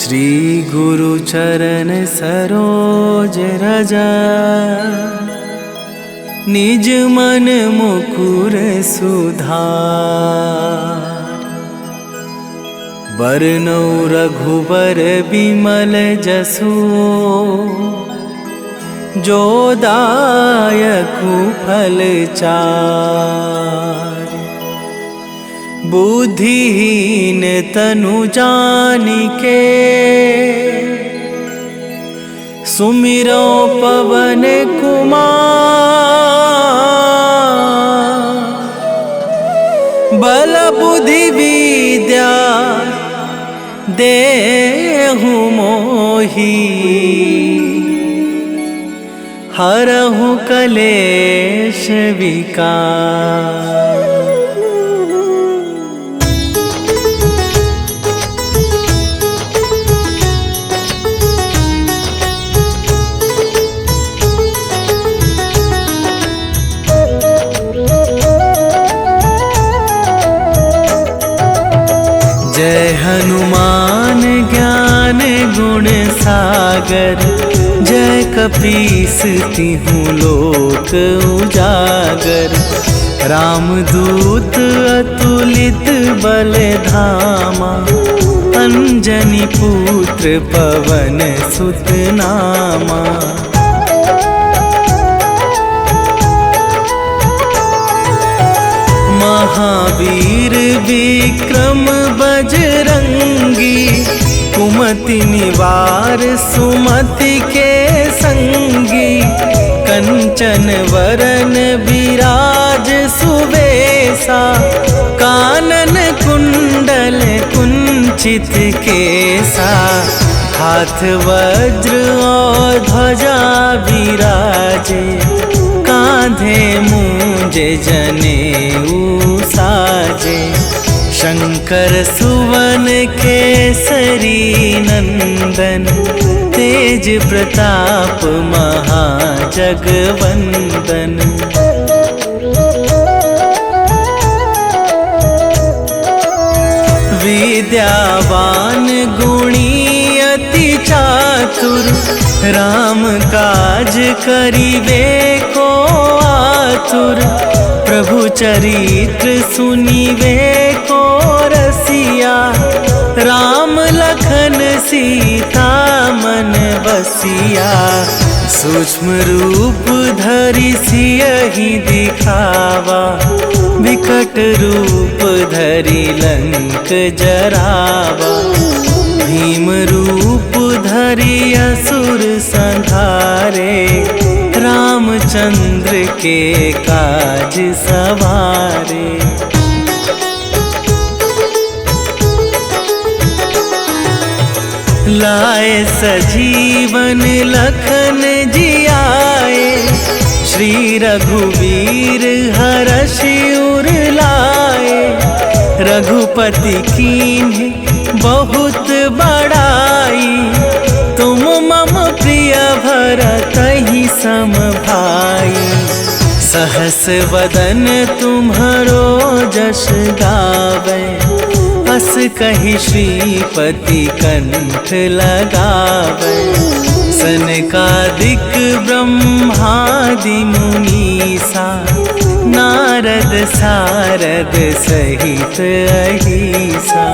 श्री गुरु चरण सरोज रज, निज मन मुकुर सुधार। बरनौ रघुबर बिमल जसु, जो दायकु फल चार। बुद्धिहीन तनु जानिके, सुमिरो पवन कुमार। बल बुद्धि विद्या देहु मोहि, हरहु कलेश विकार। जय हनुमान ज्ञान गुण सागर, जय कपीस तिहुँ लोक उजागर। रामदूत अतुलित बल धामा, अंजनी पुत्र पवन सुत नामा। महावीर विक्रम बजरंगी, कुमति निवार सुमति के संगी। कंचन वरन विराज सुबेसा, कानन कुंडल कुंचित केसा। हाथ वज्र और ध्वजा विराजे, कांधे मूंज जनेऊ साजे। शंकर सुवन केसरी नंदन, तेज प्रताप महाजगवंदन। विद्यावान गुणी अति चातुर, राम काज करिबे को आतुर। प्रभु चरित्र सुनिबे को रसिया, राम लखन सीता मन बसिया। सूक्ष्म रूप धरि सियहि दिखावा, विकट रूप धरि लंक जरावा। भीम रूप धरि असुर संहारे, रामचंद्र के काज सवारे। लाए सजीवन लखन जियाए, श्री रघुवीर हरषि उर लाए। रघुपति कीन्हि बहुत बड़ाई, तुम मम प्रिय भरतहि सम भाई। सहस वदन तुम्हरो जस गावे, अस कहि श्रीपति कंठ लगावे। सनकादिक ब्रह्मादि मुनीसा, नारद सारद सहित अहिसा।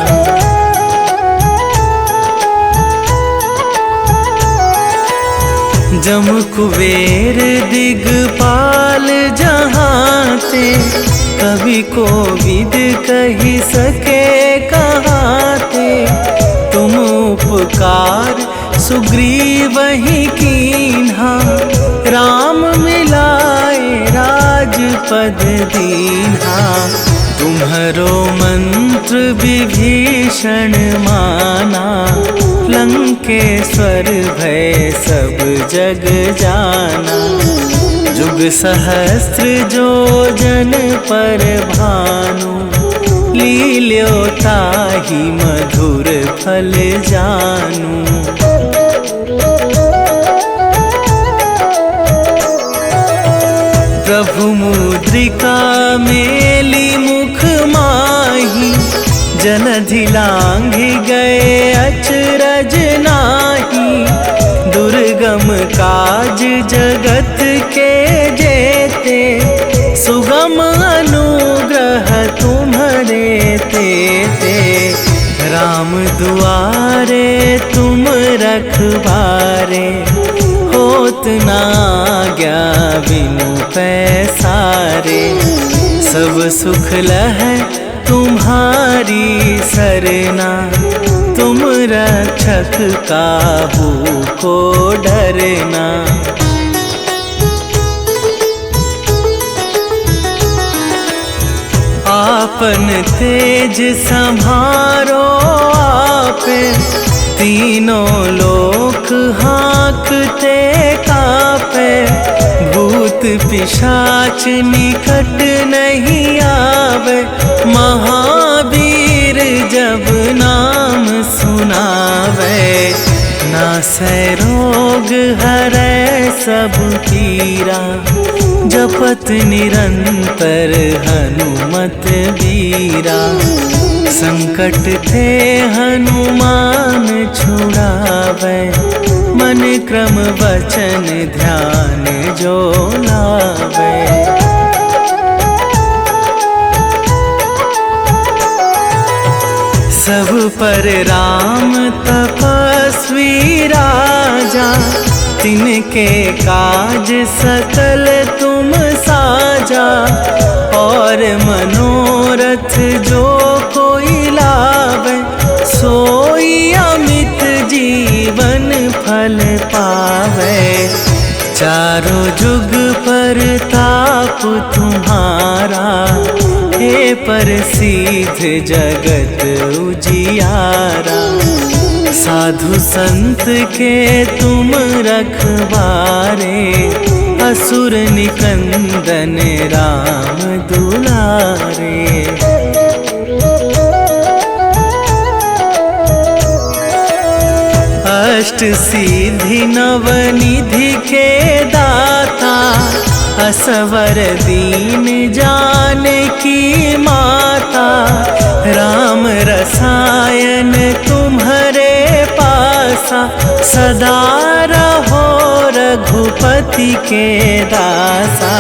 जम कुबेर दिगपाल जहाते, कवि कोविद कहि सके कहाते। तुम उपकार सुग्रीवहि कीन्हा, राम मिलाए राजपद दीन्हा। तुम्हरो मंत्र विभीषण माना, लंकेश्वर भय सब जग जाना। जुग सहस्त्र जो जन पर भानु, लील्यो ताहि मधुर फल जानू। प्रभु मुद्रिका मेली मुख माही, जलधि लांघि गए अचरज दुर्गम काज जगत के जेते, सुगम अनुग्रह तुम्हारे तेते। राम दुआरे तुम रखवारे, होत ना आज्ञा बिनु पैसारे। सब सुख लहै तुम्हारी सरना, तुम रक्षक काहू को डरना। आपन तेज संभारो आपे, तीनों लोक हाँकते कापे। भूत पिशाच निकट नहीं आवे, महावीर जब नाम सुनावे। नासै रोग हरै सब पीरा, जपत निरंतर हनुमत बीरा। संकट ते हनुमान छुड़ावे, मन क्रम वचन ध्यान जो लावे। सब पर राम तपस्वी राजा, तिनके काज सकल तुम साजा। और मनोरथ जो कोई लावे, सोई अमित जीवन फल पावे। चारों जुग परताप तुम्हारा, हे प्रसिद्ध जगत उजियारा। साधु संत के तुम रखवारे, असुर निकंदन राम दुलारे। अष्ट सिद्धि नवनिधि के दाता, असवर दीन जानकी माता। राम रसायन तुम्हारे पासा, सदा रहो रघुपति के दासा।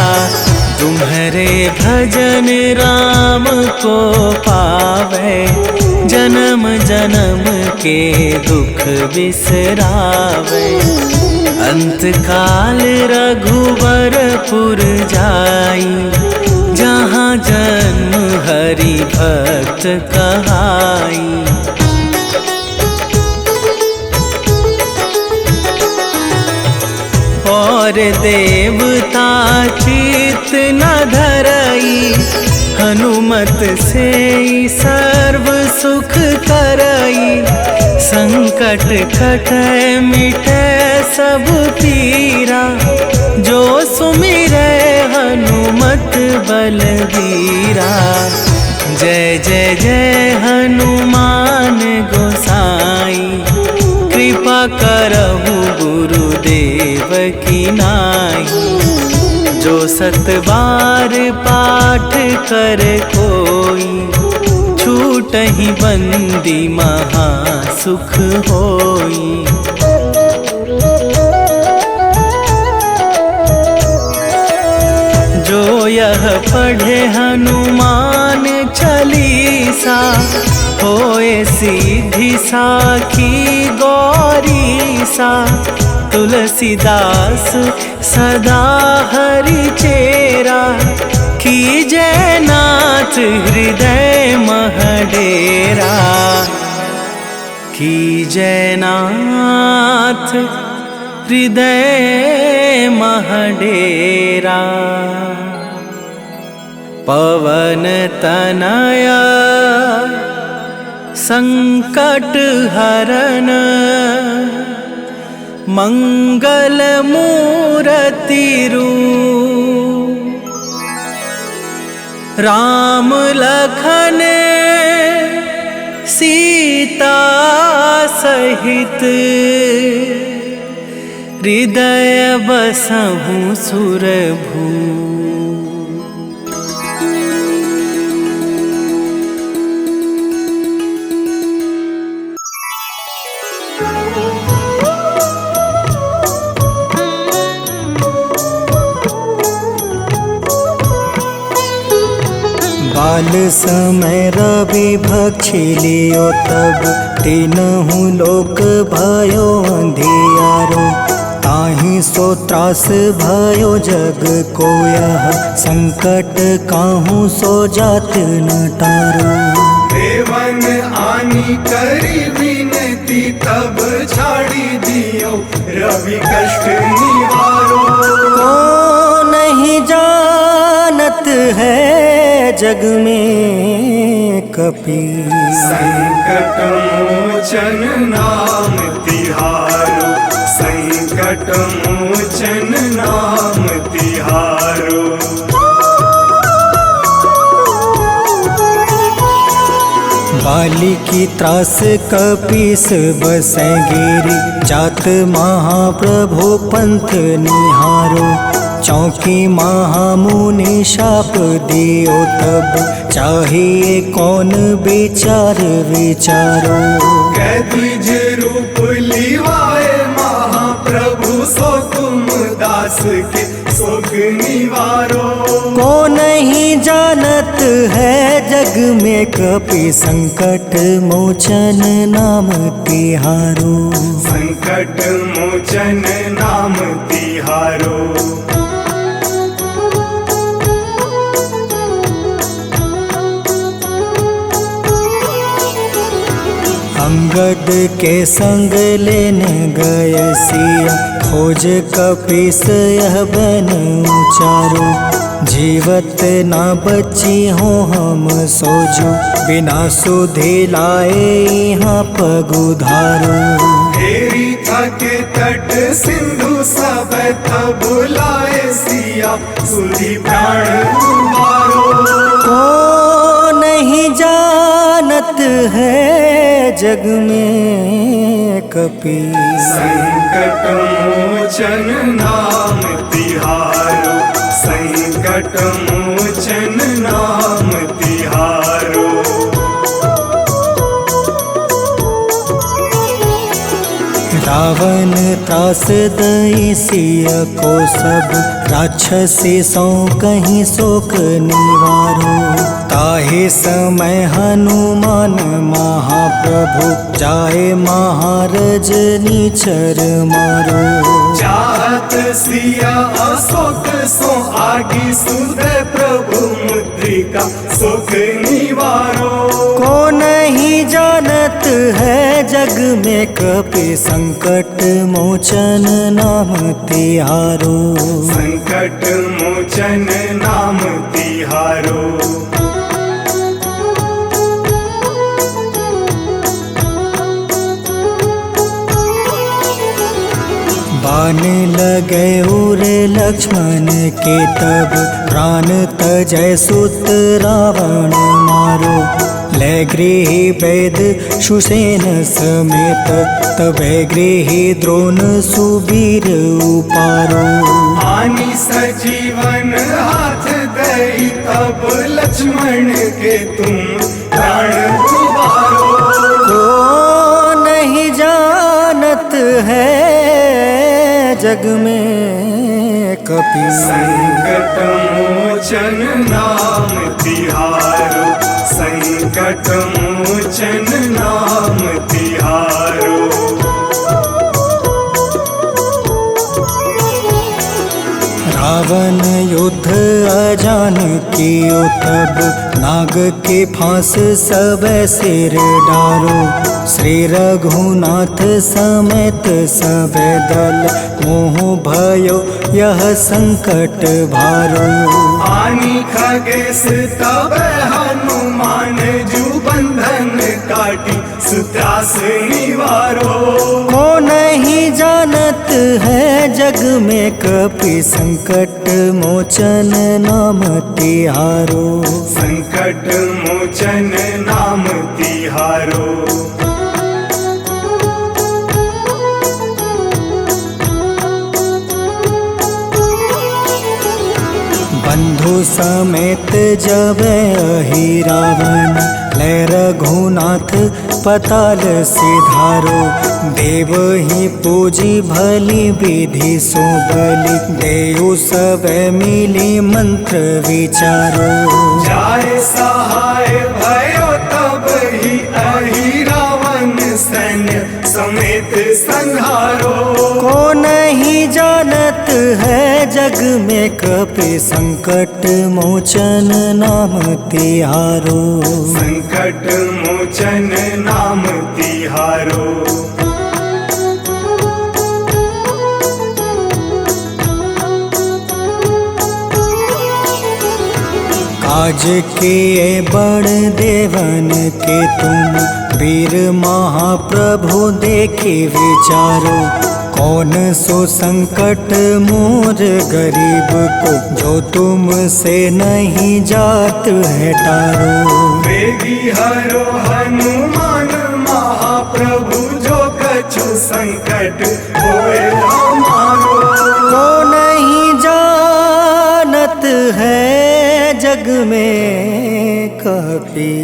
तुम्हारे भजन राम को पावे, जन्म जन्म के दुख बिसरावे। अंत काल रघुवरपुर जाई, जहाँ जन्म हरि भक्त कहाई। और देवता चित न धरई, हनुमत से सर्व सुख करई। संकट कटै मिटै सब पीरा, जो सुमिरै हनुमत बलबीरा। जय जय जय हनुमान गोसाई, कृपा करहु गुरुदेव की नाई। जो सत बार पाठ कर कोई, छूटहि बंदी महा सुख होई। जो यह पढ़े हनुमान चालीसा, होए सीधी साखी गौरीसा। तुलसीदास सदा हरि चेरा, कीजै नाथ हृदय मह डेरा। कीजै नाथ हृदय मह डेरा। पवन तनया संकट हरन, मंगल मूरति रूप। राम लखन सीता सहित, हृदय बसहु सुरभू। काल समय रवि भक्षी लियो तब तीनहु लोक भयो अंधियारो। ताहि सो त्रास भयो जग को यह संकट काहू सो जात न टारो। देवन आनी करी विनती तब छाड़ी दियो रवि कष्ट निवारो। को नहीं जानत है जग में कपि संकट मोचन नाम तिहारो। संकट मोचन नाम तिहारो। बाली की त्रास कपीस बसै गिरी जात महाप्रभु पंथ निहारो। चौकी महामुनि शाप दियो तब चाहिए कौन विचार विचारो। कैदिज रूप लिवाए महाप्रभु सो तुम दास के शोक निवारो। को नहीं जानत है जग में कपि संकट मोचन नाम तिहारो। संकट मोचन नाम तिहारो। अंगद के संग लेने गए सिया खोज कपीस यह बन उचारो। जीवत ना बची हो हम सोजो बिना सुधि लाए यहाँ पगुधारो। हेरी थके तट सिंधु सब तब लाए सिया सुधि प्राण उबारो। को नहीं जानत है जग में कपि संकट मोचन नाम तिहारो। संकट मोचन नाम तिहारो। रावण त्रास दई सिया को सब राक्षसी सो कहीं शोक निवारो। ताहे समय हनुमान महाप्रभु जाए महारज नीचर मारो। चाहत सिया अशोक सो आगी सुदय प्रभु मुद्रिका शोक निवारो। को नहीं जानत है जग में कपि संकट मोचन नाम तिहारो। संकट मोचन नाम तिहारो। बाण लगे उरे लक्ष्मण के तब प्राण तजय सुत रावण मारो। ले गृही वैद सुसेन समेत तबे गृही द्रोण सुबीर उपारो। आनी सजीवन हाथ गई तब लक्ष्मण के तुम प्राण उबारो। को नहीं जानत है जग में कपि संकट मोचन नाम तिहारो। संकट मोचन नाम तिहारो। रावण युद्ध अजान कियो तब नाग के फांस सब सिर डारो। श्री रघुनाथ समेत सब दल मोह भयो यह संकट भारो। आनी खगेश तब हनुमान जू बंधन काटी सुत्रास निवारो। को नहीं जानत है जग में कपि संकट मोचन नाम तिहारो। संकट मोचन नाम तिहारो। बंधु समेत जब अहि रावण ले रघुनाथ पताल सिधारो। देव ही पूजी भली विधि सो बलि देव सब मिली मंत्र विचारो। जाय सहाय भयो तब ही अहि रावण सैन्य समेत संहारो। को नहीं जानत है जग में कपि संकट मोचन नाम तिहारो। संकट मोचन नाम तिहारो। काज किए बड़ देवन के तुम वीर महाप्रभु देखी विचारो। कौन सो संकट मोर गरीब को जो तुम से नहीं जात है टारो। वेगी हरो हनुमान महाप्रभु जो कछु संकट होए हमारो। को नहीं जानत है जग में कपि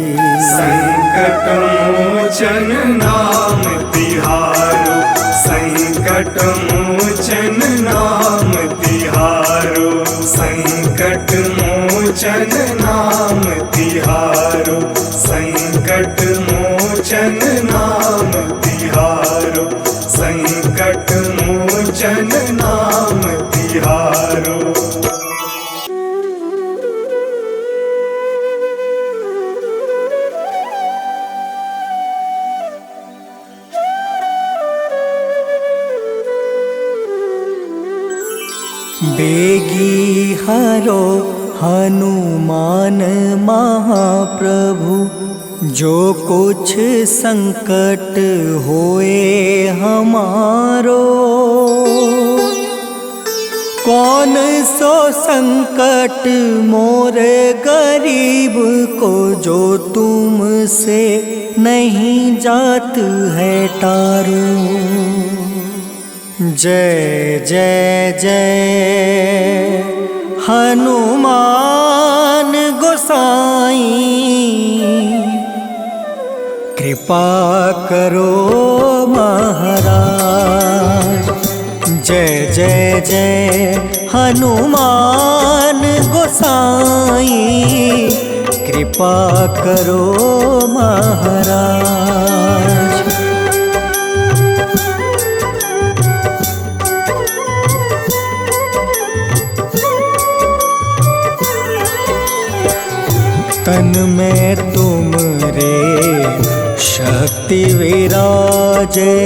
संकट मोचन नाम तिहारो। संकट मोचन नाम तिहारो। संकट मोचन नाम तिहारो। संकट मोचन नाम तिहारो। संकट मोचन नाम तिहारो। बेगी हरो हनुमान महाप्रभु जो कुछ संकट होए हमारो। कौन सो संकट मोर गरीब को जो तुम से नहीं जात है टारो। जय जय जय हनुमान गोसाई कृपा करो महाराज। जय जय जय हनुमान गोसाई कृपा करो महाराज। तन में तुम रे शक्ति विराजे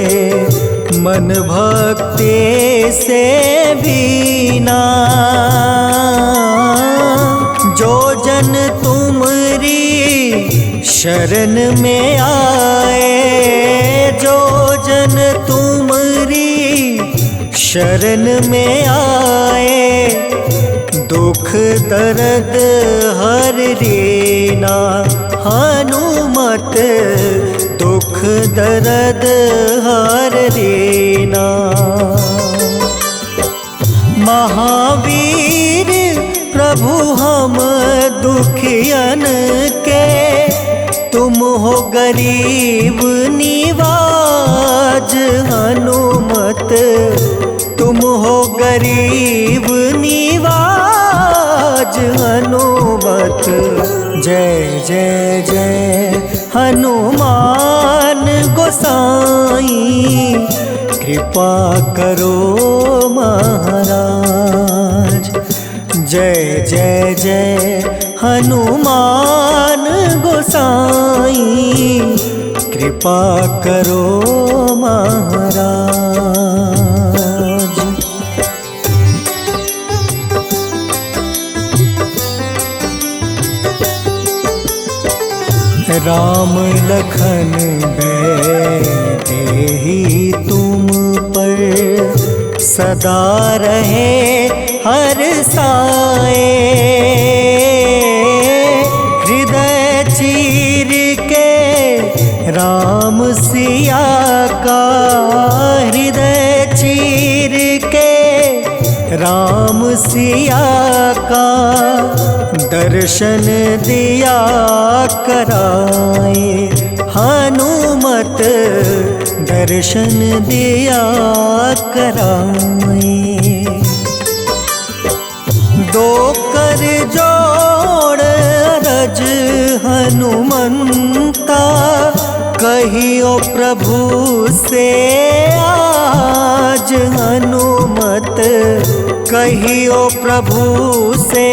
मन भक्ति से बीना। जो जन तुमरी शरण में आए। जो जन तुमरी शरण में आए दुख दर्द हर रीना। हनुमत दुख दर्द हर रीना। महावीर प्रभु हम दुखियन के तुम हो गरीब निवाज। हनुमत तुम हो गरीब निवाज। हनुमत जय जय जय हनुमान गोसाई कृपा करो महाराज। जय जय जय हनुमान गोसाई कृपा करो महाराज। राम लखन देहि तुम पर सदा रहे हर साए। हृदय चीर के राम सिया का। हृदय चीर के राम सिया का दर्शन दिया कराए हनुमत, दर्शन दिया कराए। दो कर जोड़ अरज हनुमंता, कहियो प्रभु से आज हनुमत, कहियो प्रभु से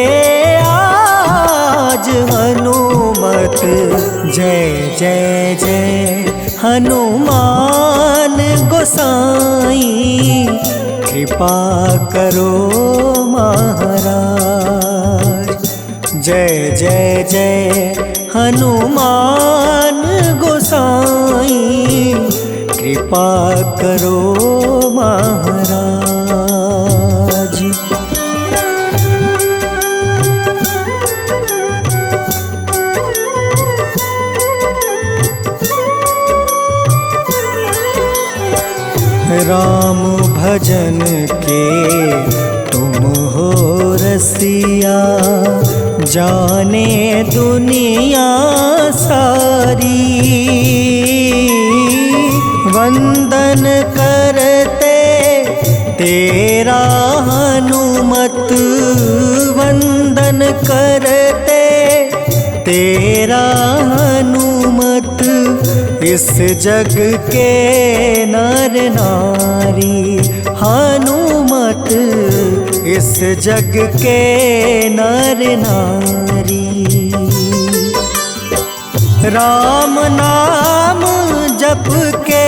आज हनुमत। जय जय जय हनुमान गोसाई, कृपा करो महाराज। जय जय जय हनुमान गोसाई, कृपा करो महाराज। राम भजन के तुम हो रसिया, जाने दुनिया सारी। वंदन करते तेरा हनुमत, वंदन करते तेरा हनुमत। इस जग के नर नारी हनुमत, इस जग के नर नारी। राम नाम जप के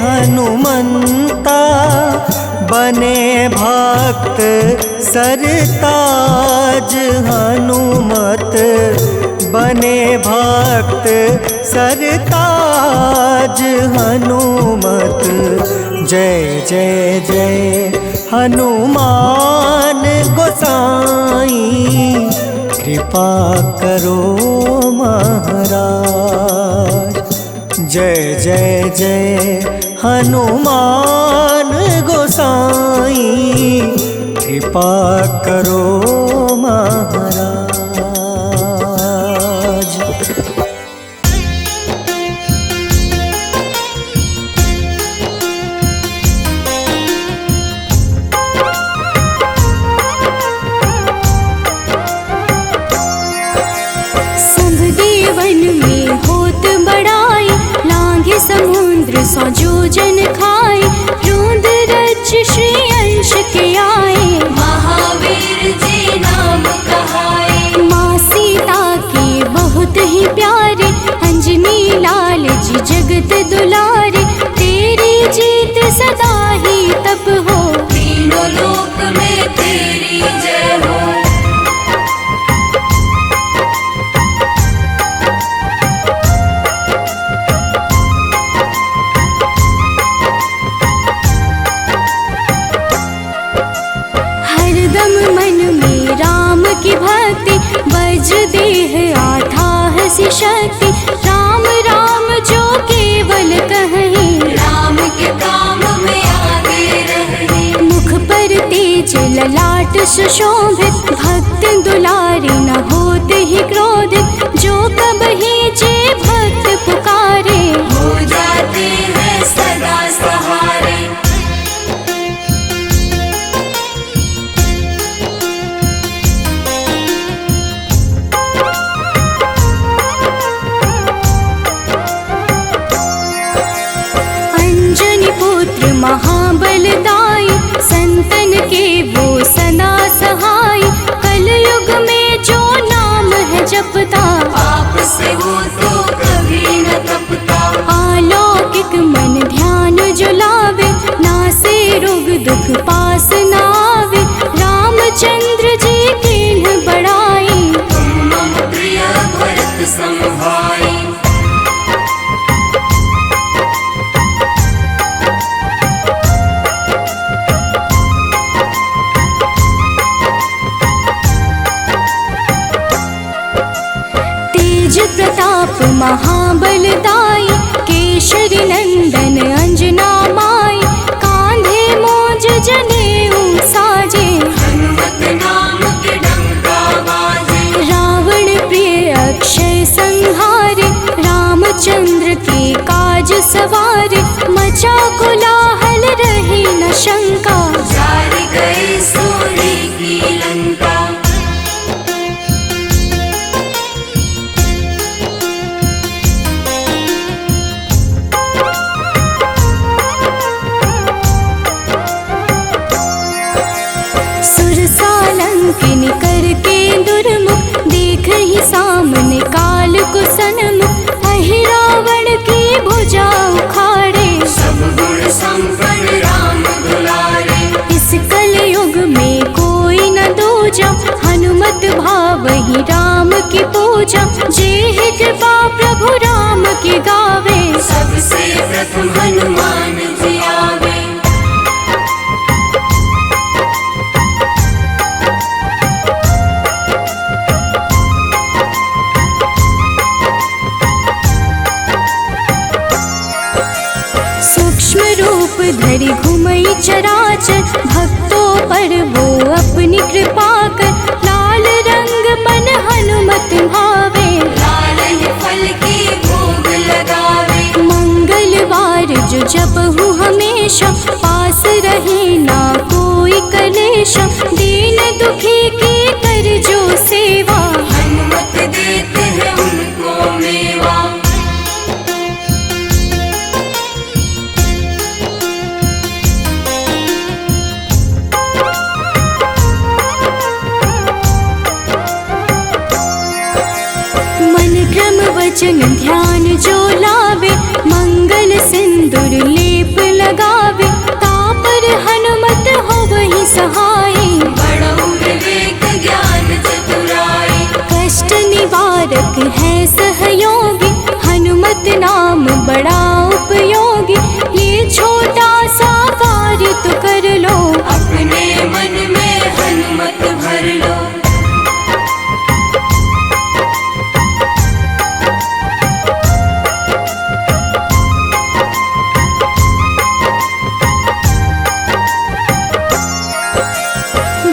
हनुमंता, बने भक्त सरताज हनुमत, बने भक्त सरताज हनुमत। जय जय जय हनुमान गोसाई, कृपा करो महाराज। जय जय जय हनुमान गोसाई, कृपा करो महाराज। समुद्र सौ जोजन खाए, रोंद रज श्री अंश के आए। महावीर जी नाम कहाए, माँ सीता के बहुत ही प्यारे, अंजनी लाल जी जगत दुलारे। तेरी जीत सदा ही तब हो, तीनों लोक में तेरी जय हो। की भक्ति बज देह आठाह सी शक्ति। राम राम जो केवल कहें, राम के काम में आगे रहें। मुख पर तेज ललाट सुशोभित, भक्त दुलारे न होत ही क्रोधित। जो कबहि जे भक्त पुकारे, हो जाते हैं सदा सहारे। महाबलदाई, संतन के वो सदा सहाय। कलयुग में जो नाम है जपता, पाप से वो तो कभी न तपता। अलौकिक मन ध्यान जो लावे, नासे रोग दुख पास न आवे। रामचंद्र जी किन्ह बड़ाई, तुम मम प्रिय भरत सम भाई। प्रताप महाबलदाई, केशरी नंदन अंजना माई। कांधे मोज जनेऊ साजे, हनुमत नाम के डंका बाजे। रामचंद्र के काज सवारे, मचा कोलाहल रही न शंका, जार गए सूर्य की लंका। सुरसालंकिनी करके दुर्मुख, देख ही सामने काल को सन्मुख, अहि रावण की भुजा उखाड़े, सब गुण संपन्न राम दुलारे। इस कलयुग में कोई न दूजा, हनुमत भावहि राम की पूजा, जेहि कृपा प्रभु राम की गावे, सबसे प्रथम हनुमान जी आवे। सूक्ष्म रूप धरि घुमई चराचर, भक्तों पर वो अपनी कृपा कर, लाल रंग मन हनुमत भावे, लाल ही फल की भोग लगावे। मंगलवार जो जपहु हमेशा, पास रहे ना कोई कलेशा, दीन दुखी की कर जो सेवा, हनुमत देते हैं उनको मेवा। मन क्रम वचन ध्यान जो लावे, मंगल सिंदूर लेप लगावे, तापर हनुमत हो वही सहाय, बड़ो विवेक ज्ञान चतुराई। कष्ट निवारक है सहयोगी, हनुमत नाम बड़ा उपयोगी, ये छोटा सा कार्य तो कर लो, अपने मन में हनुमत भर लो।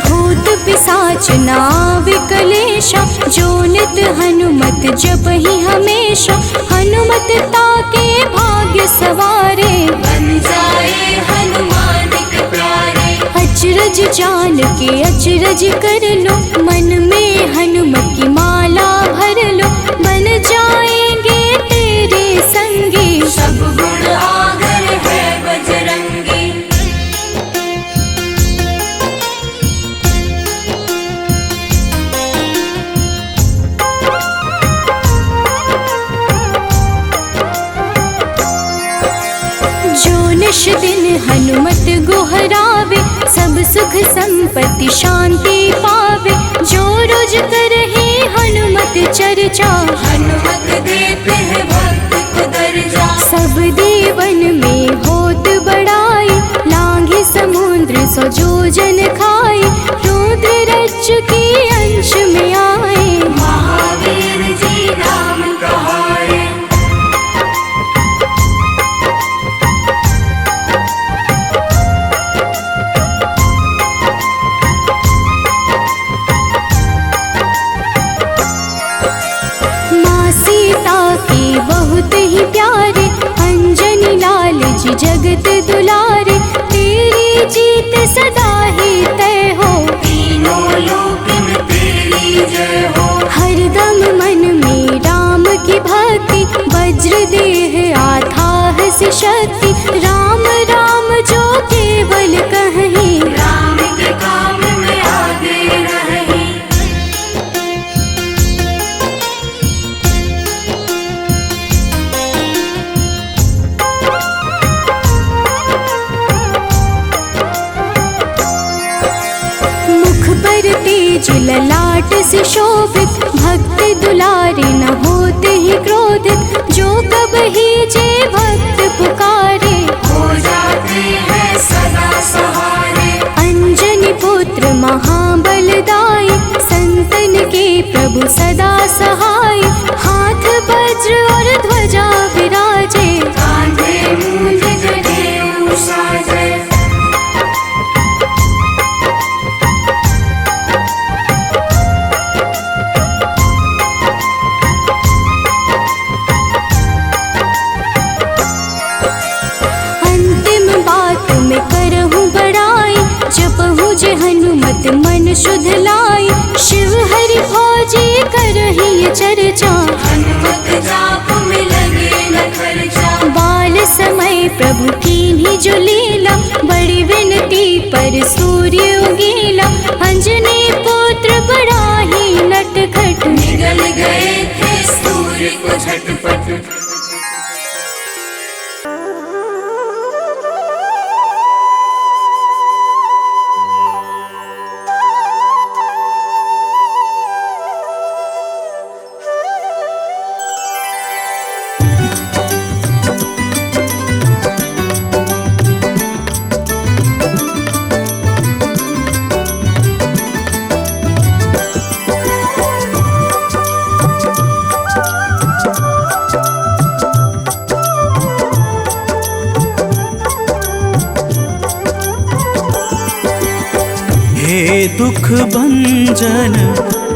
भूत पिशाच नाव कलेशा, जो नित हनुमत जप ही हमेशा, हनुमत ताके भाग्य सवारे, बन जाए हनुमान के प्यारे। अचरज जान के अचरज कर लो, मन में हनुमत की माला भर लो, बन जाएंगे तेरे संगी, सब गुण आगर है बजरंगी। जो निश दिन हनुमत गोहरावे, सब सुख संपत्ति शांति पावे, जो रोज करहे हनुमत चर्चा, हनुमत देते हैं भक्त को दर्जा। सब देवन में होत बड़ाई, लांघे समुद्र सो जो जन खाए, रुद्र रज की अंश में आए, महावीर जी नाम कहाए। माँ सीता के बहुत ही प्यारे, अंजनी लाल जी जगत दुलारे, तेरी जीत सदा ही तय हो, तीनों लोक में तेरी जय हो। हरदम मन में राम की भक्ति, वज्र देह आथाह से शक्ति, राम राम जो केवल कहीं, राम के काम में आगे रही। मुख पर तेज ललाट से शोभित, भक्त दुलारे न होते ही क्रोधित, जो कब ही जे भक्त पुकारे, हो जाते हैं सदा सहारे। अंजनी पुत्र महाबलदाई, संतन के प्रभु सदा सहाय, हाथ वज्र और ध्वजा विराजे, कांधे मूंज जनेऊ साजे। नित मन शुद्ध लाई, शिव हरि भोजी करही चर्चा। हनुमत जाप में लगे न खर्चा, बाल समय प्रभु कीन्ही जो लीला, बड़ी विनती पर सूर्य उगीला। अंजनी पुत्र बड़ा ही नटखट, निगल गए थे सूर्य को झटपट। हे दुख भंजन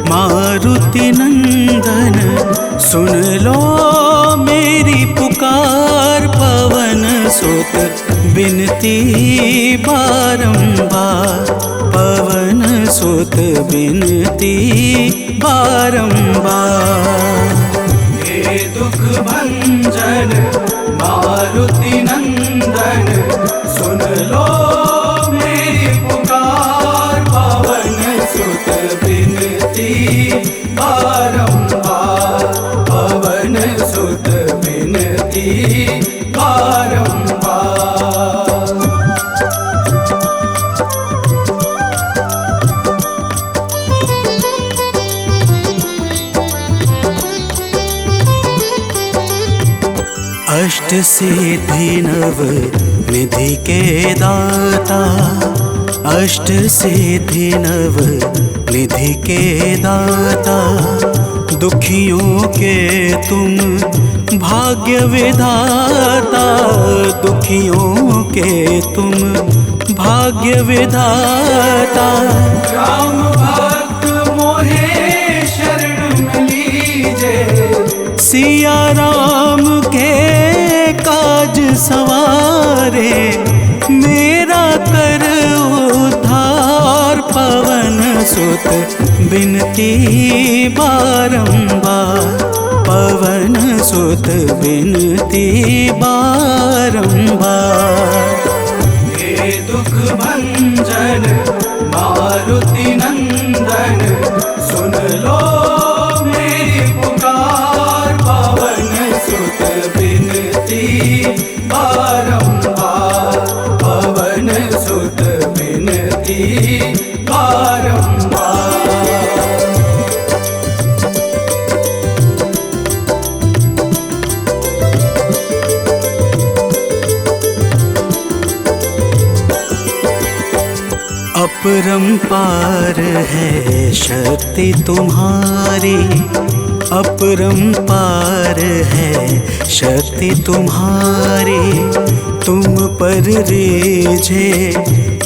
मारुति नंदन, सुन लो मेरी पुकार। पवन सुत बिनती बारंबार, पवन सुत बिनती बारंबार। हे दुख भंजन मारुति नंदन, सुन लो मेरी पुकार। पवन सुत बिनती बारंबार, पवन सुत बिनती बारंबार। अष्ट सिद्धि नव निधि के दाता, अष्ट सिद्धि नव निधि के दाता। दुखियों के तुम भाग्य विधाता, दुखियों के तुम भाग्य विधाता। राम भक्त मोहे शरण लीजे, सिया राम के काज सवारे। मेरा कर उद्धार, पवन सुत बिनती बारंबार, पवन सुत बिनती बारंबार। हे दुख भंजन मारुति नंदन, सुन लो मेरी पुकार। पवन सुत बिनती बारंबार, पवन सुत बिनती बारंबार। अपरंपार है शक्ति तुम्हारी, अपरंपार है शक्ति तुम्हारी। तुम पर रीझे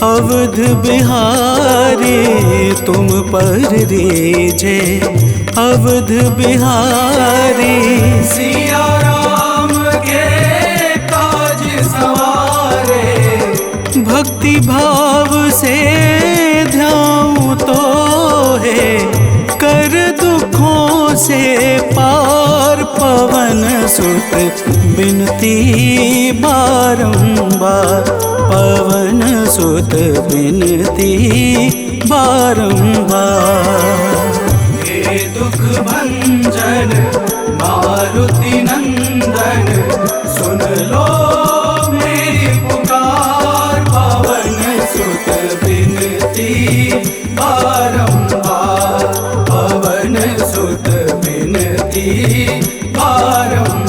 अवध बिहारी, तुम पर रीझे अवध बिहारी। सिया राम के काज सवारे, भक्ति भाव से ध्याऊं तो है, कर दुखों से पार। पवन सुत बिनती बारंबार, पवन सुत बिनती बारंबार। हे दुख भंजन मारुति नंदन, सुन लो मेरी पुकार। पवन सुत बिनती बारंबार, पवन सुत बिनती बारंबार।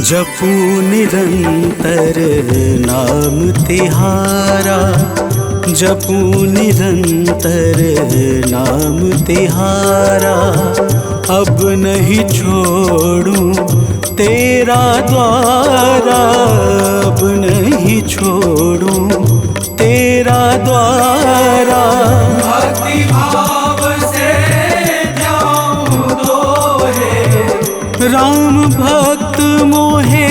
जपू निरंतर नाम तिहारा, जपू निरंतर नाम तिहारा। अब नहीं छोड़ूं तेरा द्वारा अब नहीं छोड़ूं, तेरा द्वारा भक्ति भाव से जाऊं दोहे। राम भक्त मोहे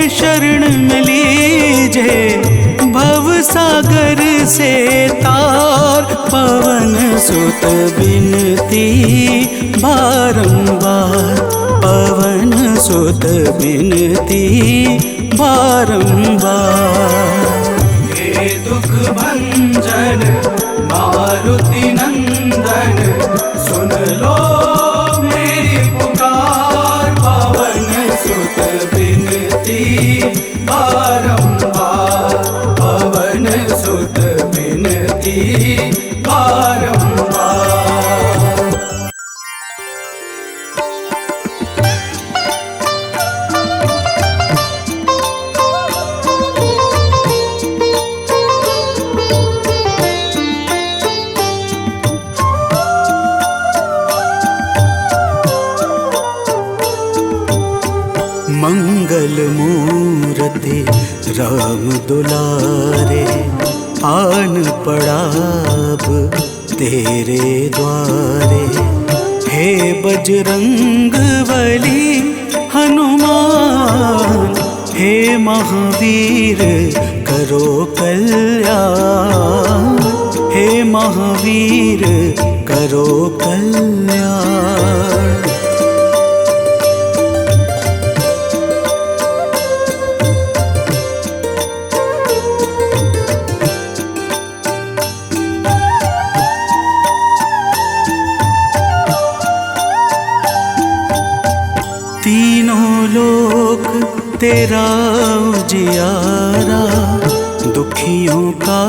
शरण में लीजे, भव सागर से तार पवन सुत बिनती बारंबार, पवन सुत बिनती बारंबार। हे दुख भंजन मारुति नंदन, सुन लो मेरी पुकार, पवन सुत बिनती बारंबार, पवन सुत बिनती बारंबार। मंगल मूर्ति राम दुलारे, आन पड़ा अब तेरे द्वारे। हे बजरंग बली हनुमान, हे महावीर करो कल्याण, हे महावीर करो कल्याण। तीनों लोक तेरा उजियारा, दुखियों का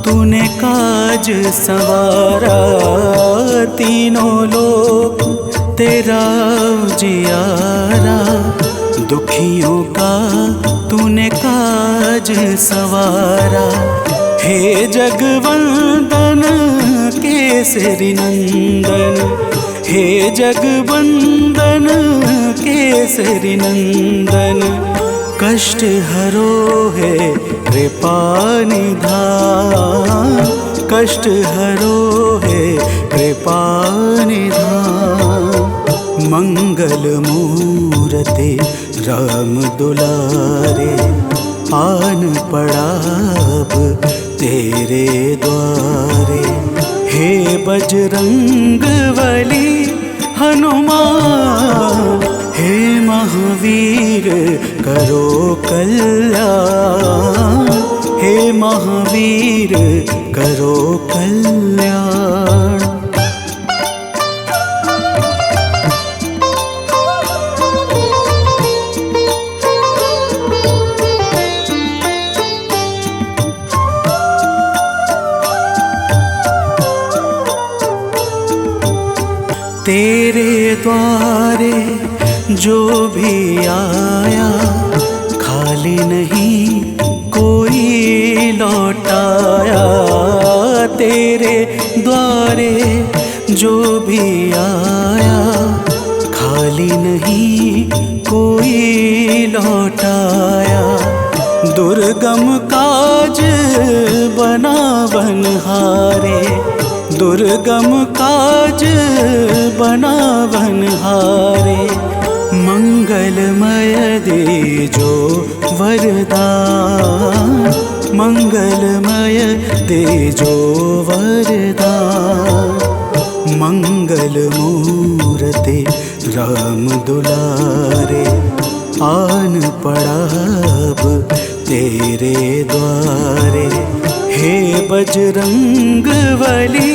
तूने काज संवारा। तीनों लोक तेरा उजियारा, दुखियों का तूने काज संवारा। हे जगवंदन केसरी नंदन, हे जगवंदन केसरी नंदन, कष्ट हरो है कृपा निधान, कष्ट हरो है कृपा निधान। मंगल मूर्ति राम दुलारे, आन पड़ा अब तेरे द्वारे। हे बजरंग बली हनुमान, हे महावीर करो कल्याण, हे महावीर करो कल्याण। तेरे द्वारे जो भी आया, खाली नहीं कोई लौटाया। तेरे द्वारे जो भी आया, खाली नहीं कोई लौटाया। दुर्गम काज बना बनहारे, दुर्गम काज बना बनहारे। मंगलमय दे जो वरदान, मंगलमय दे जो वरदान। मंगल मूर्ति राम दुलारे, आन पड़ा अब तेरे द्वारे। हे बजरंग बली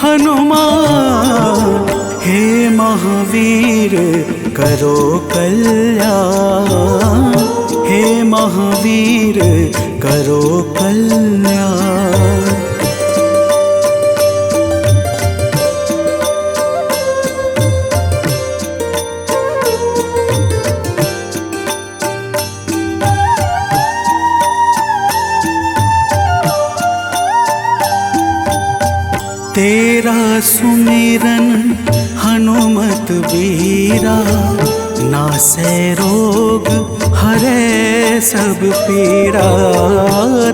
हनुमान, हे महावीर करो कल्याण, हे महावीर करो कल्याण। तेरा सुमिरन हनुमत बीरा, नासै रोग हरै सब पीड़ा,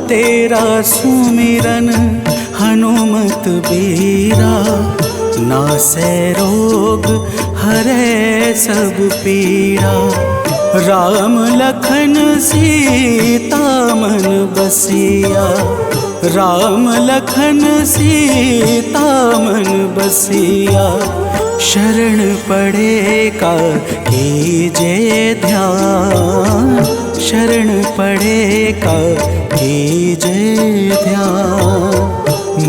तेरा सुमिरन हनुमत बीरा। नासै रोग हरै सब पीड़ा, राम लखन सीता मन बसिया। राम लखन सीता मन बसिया, शरण पड़े का कीजे ध्यान। शरण पड़े का कीजे ध्यान।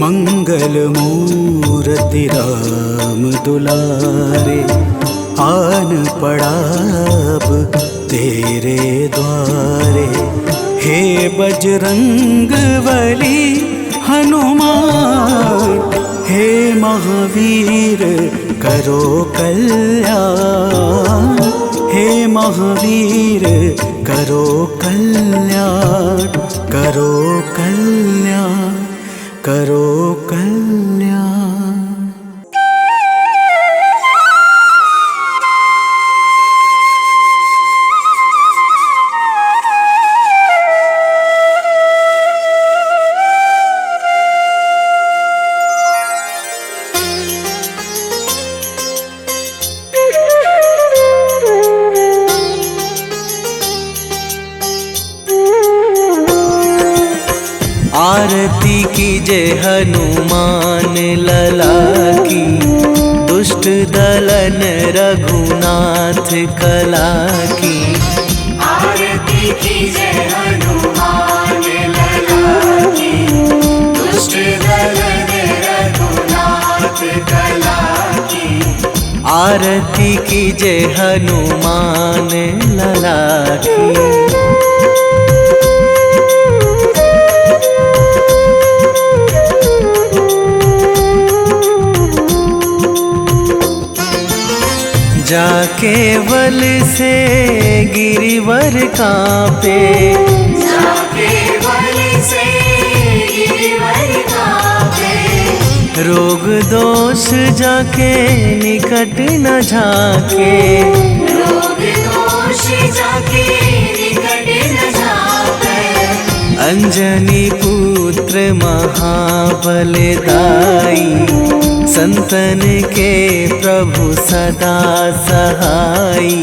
मंगल मूर्ति राम दुलारे, आन पड़ा अब तेरे द्वारे। हे बजरंग बली हनुमान, हे महावीर करो कल्याण। हे महावीर करो कल्याण, करो कल्याण, करो कल्याण। आरती कीजे हनुमान लला की, दुष्ट दलन रघुनाथ कला की। आरती कीजे हनुमान लला की, दुष्ट दलन रघुनाथ कला की। आरती कीजे हनुमान लला की। जाके बल से गिरिवर कांपे, जाके बल से गिरिवर कांपे। रोग दोष जाके निकट न झाके। रोग दोष जाके निकट न झाके। अंजनी पुत्र महाबलदाई, संतन के प्रभु सदा सहाई।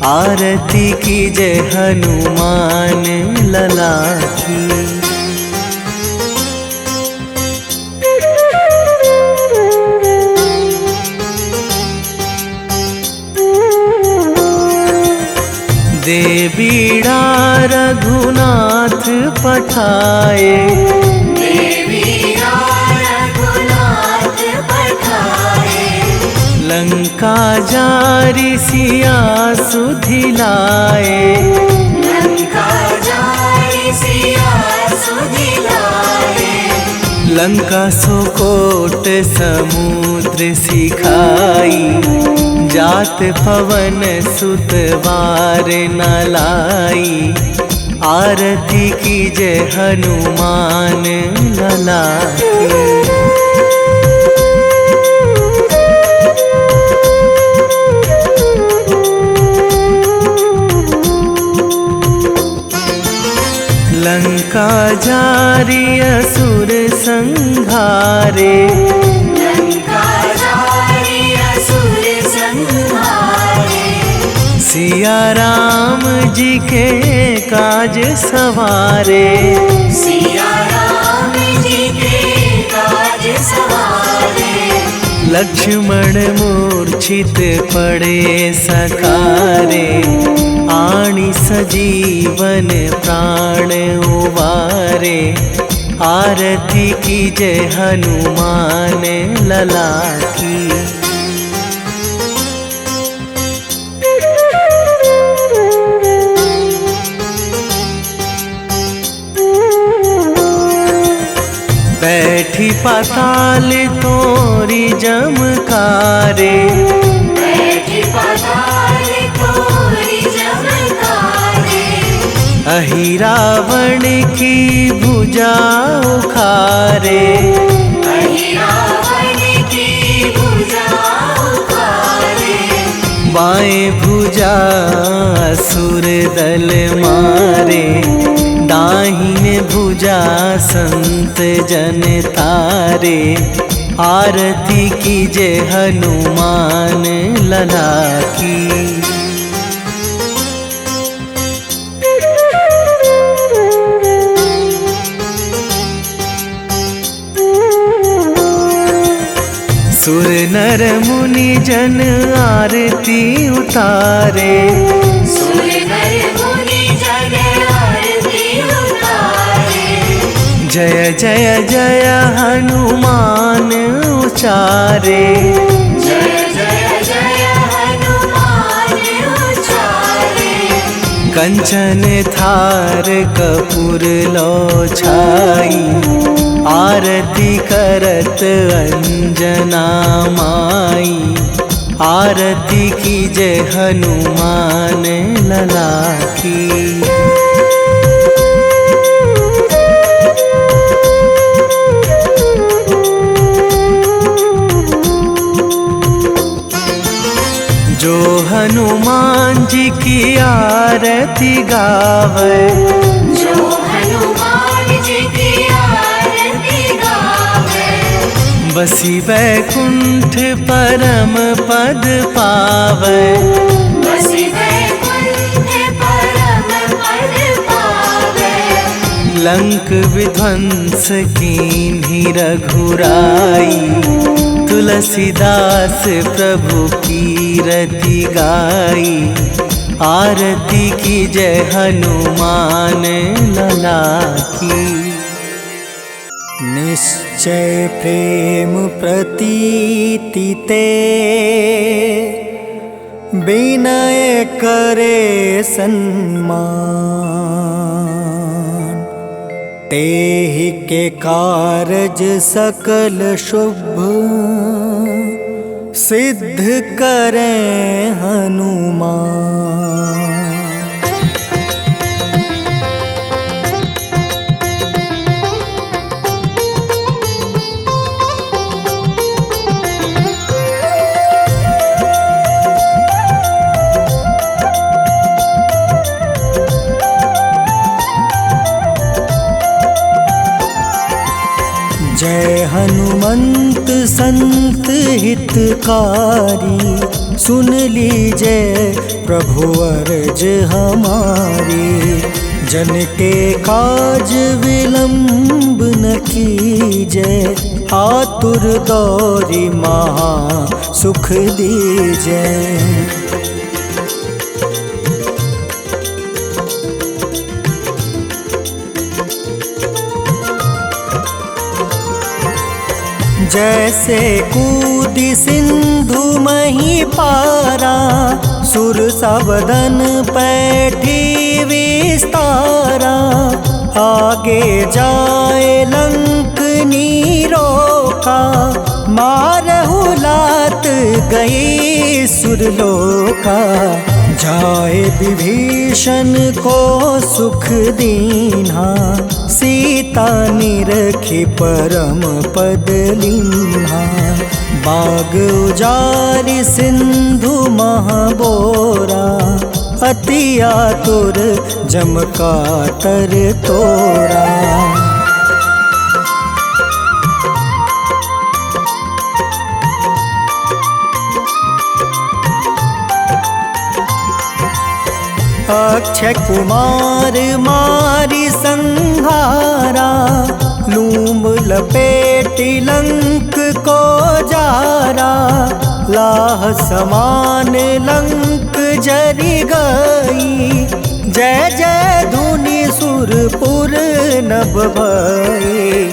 आरती कीजे हनुमान लला की। दे बीड़ा रघुनाथ पठाए, लंका जारी सिया सुधिलाए। लंका जारी सिया सुधिलाए। लंका सुकोट समुद्र सिखाई, जात पवन सुत वार न लाई। आरती कीजे हनुमान लला की। लंका जारी असुर संहारे, लंका जारी असुर संहारे। सिया राम जी के काज सवारे। सिया राम जी के काज सवारे। लक्ष्मण मूर्छित पड़े सकारे, आणी सजीवन प्राण उबारे। आरती कीजे हनुमान लला की। बैठी पाताल तोरी जमकारे, बैठी पाताल तोरी जमकारे। अहि रावण की भुजा उखारे, अहि रावण की भुजा उखारे। बाएं बाएं भुजा असुर दल मारे, दाहिने भुजा संत जन तारे। आरती कीजे हनुमान लला की। सुर नर मुनि जन आरती उतारे, सुर नर मुनि जन आरती उतारे। जय जय जय हनुमान उचारे, जय जय जय हनुमान उचारे। कंचन थार कपूर लो छाई, आरती करत अंजना माई। आरती कीजे हनुमान लला की। जो हनुमान जी की आरती गावे, जो हनुमान जी की आरती गावे। बसी वैकुंठ परम पद पावे, बसी वैकुंठ परम पद पावे। लंक विध्वंस कीन्ही रघुराई, तुलसीदास प्रभु की रति गाई। आरती कीजे हनुमान लला की। निश्चय प्रेम प्रतीति ते, विनय करे सन्मान। तेहि के कारज सकल शुभ, सिद्ध करें हनुमान। जय हनुमंत संत हितकारी, सुन लीजय प्रभु अर्ज हमारी। जन के काज विलंब न कीजय, आतुर दौरी महा सुख दीजय। जैसे कूदी सिंधु मही पारा, सुर सबदन पैठी विस्तारा। आगे जाए लंक नीरोका, मारहु लात गई सुरलोका। जाए विभीषण को सुख दीन्हा, सीता निरखी परम पद लीन्हा। बाग उजारि सिंधु महाबोरा, अति आतुर जम कातर तोरा। अक्षय कुमार मारी संहारा, लूम लपेटी लंक को जारा। लाह समान लंक जरी गई, जय जय धुनि सुरपुर नभ भई।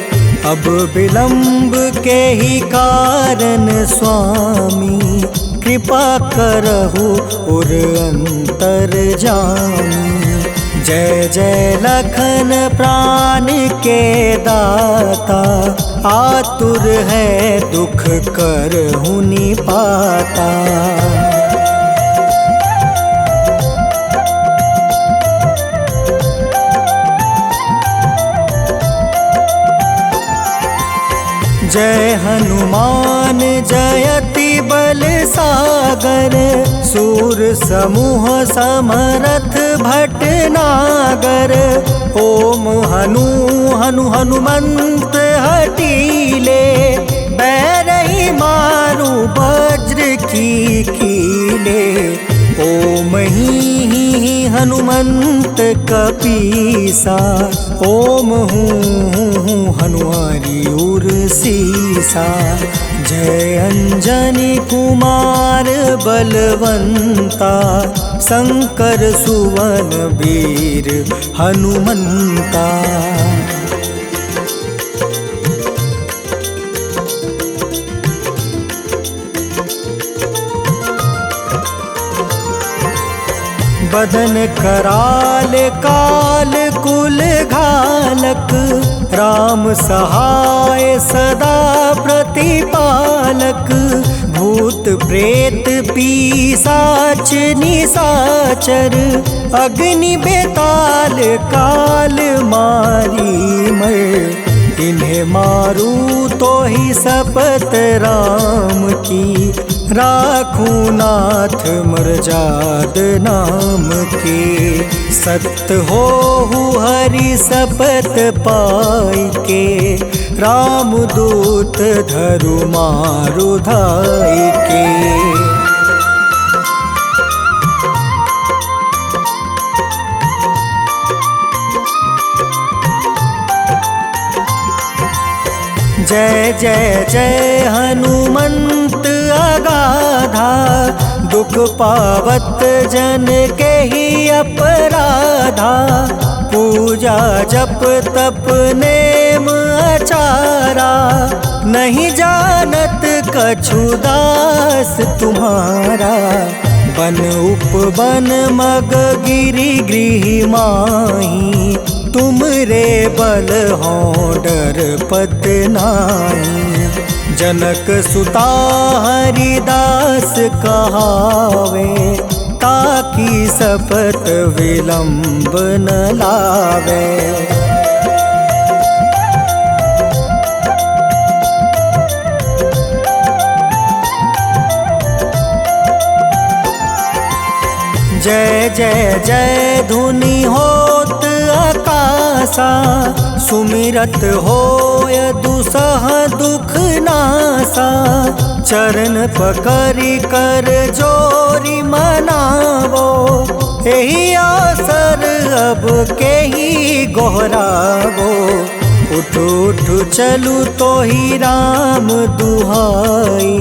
अब विलंब के ही कारण स्वामी, कृपा करहु उर अंतर जामी। जय जय लखन प्राण के दाता, आतुर है दुख करहु निपाता। जय हनुमान जयति बल सागर, सूर समूह समरथ भटनागर। ओम हनु हनु हनुमंत हटीले, बैरही मारू वज्र की कीले। ओम ही हनुमंत कपीसा, ओम हूँ हनुमारी उर सीसा। जय अंजनी कुमार बलवंता, शंकर सुवन वीर हनुमंता। बदन कराल काल कुल घालक, राम सहाय सदा प्रतिपालक। भूत प्रेत पिशाच निशाचर, अग्नि बेताल काल मारी मर। इन्हें मारू तो ही शपथ राम की, राखूं नाथ मर्जाद नाम के। सत्य हो हरि शपथ पाई के, राम दूत धरु मारु धाई के। जय जय जय हनुमंत अगाधा, दुख पावत जन के ही अपराधा। पूजा जप तप नेम आचारा, नहीं जानत कछु दास तुम्हारा। बन उपवन मग गिरि गृह माही, तुम रे बल हो डर पत नाई। जनक सुता हरिदास कहावे, ताकि शपथ विलंब न लावे। जय जय जय धुनि होत आकाशा, सुमिरत होय दुसह दुख नासा। चरण पकड़ि कर जोरी मनावो, एही आसर अब के ही गोहरावो। उठ उठ चलू तो ही राम दुहाई,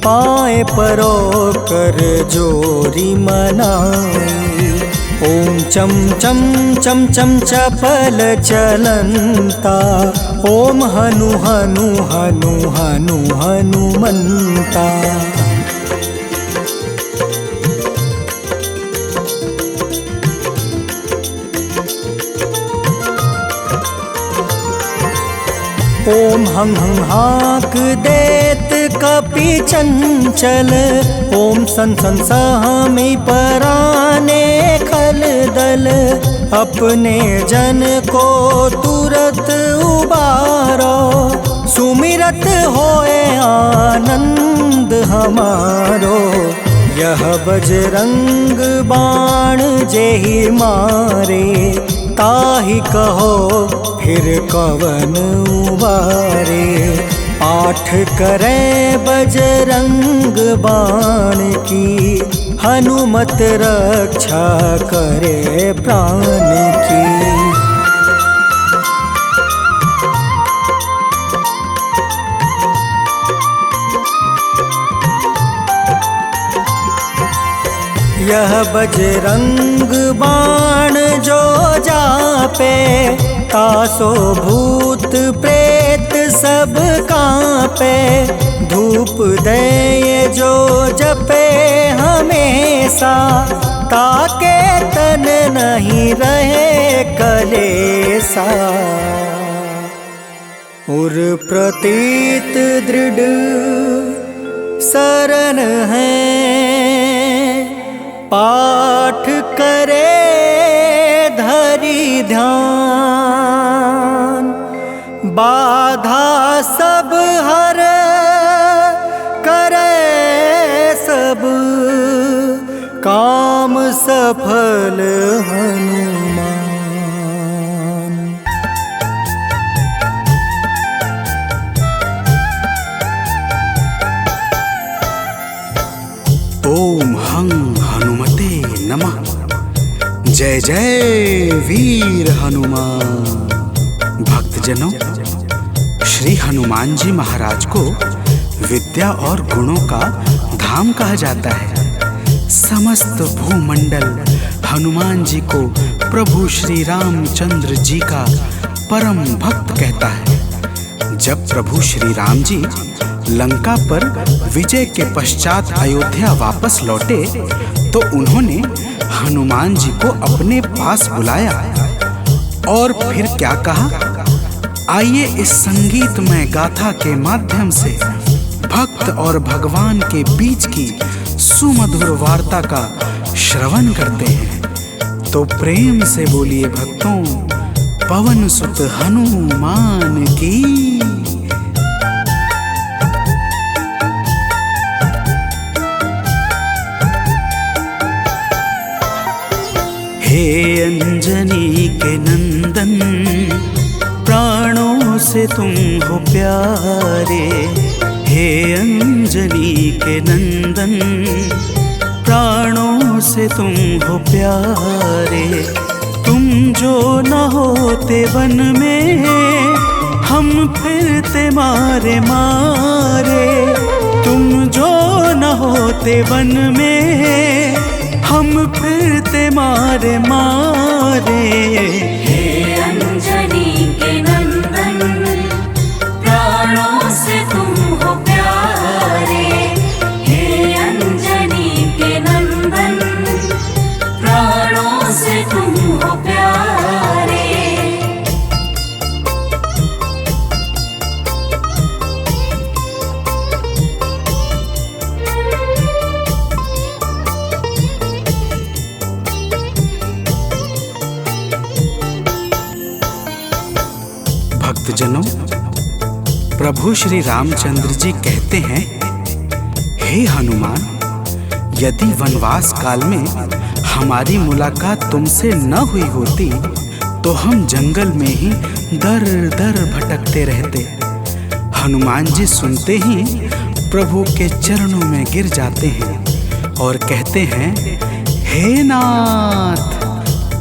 पाए परो कर जोरी मनाई। ओम चम चम चम चम चपल चलंता, ओम हनु हनु हनु हनु हनुमंता। ओम हं हं हाक देत कपि चंचल, ओम सन सन सहमी पराने खल दल। अपने जन को तुरत उबारो, सुमिरत होए आनंद हमारो। यह बजरंग बाण जेहि मारे, ताहि कहो फिर कवन उबारे। पाठ करें बजरंग बाण की, हनुमत रक्षा करे प्राण की। यह बजरंग बाण जो जापे, तासो भूत प्रेत सब कांपे। धूप दे जो जपे हमेशा, ताके तन नहीं रहे कलेसा। उर प्रतीत दृढ़ शरण है, पाठ करे धरि ध्यान। बाधा सब सफल हनुमान। ओम हं हनुमते नमः। जय जय वीर हनुमान। भक्तजनों, श्री हनुमान जी महाराज को विद्या और गुणों का धाम कहा जाता है। समस्त भूमंडल हनुमान जी को प्रभु श्री रामचंद्र जी का परम भक्त कहता है। जब प्रभु श्री राम जी लंका पर विजय के पश्चात अयोध्या वापस लौटे तो उन्होंने हनुमान जी को अपने पास बुलाया और फिर क्या कहा, आइए इस संगीतमय गाथा के माध्यम से भक्त और भगवान के बीच की सुमधुर वार्ता का श्रवण करते हैं। तो प्रेम से बोलिए भक्तों, पवन सुत हनुमान की। हे अंजनी के नंदन, प्राणों से तुम हो प्यारे। हे अंजनी के नंदन, प्राणों से तुम हो प्यारे। तुम जो न होते वन में, हम फिरते मारे मारे। तुम जो न होते वन में, हम फिरते मारे मारे। हे अंजनी के नंदन, प्राणों से तुम हो प्यारे। हे अंजनी के नंदन, प्राणों से तुम हो प्यारे। भक्तजनों, प्रभु श्री रामचंद्र जी कहते हैं, हे हनुमान, यदि वनवास काल में हमारी मुलाकात तुमसे न हुई होती तो हम जंगल में ही दर दर भटकते रहते। हनुमान जी सुनते ही प्रभु के चरणों में गिर जाते हैं और कहते हैं, हे नाथ।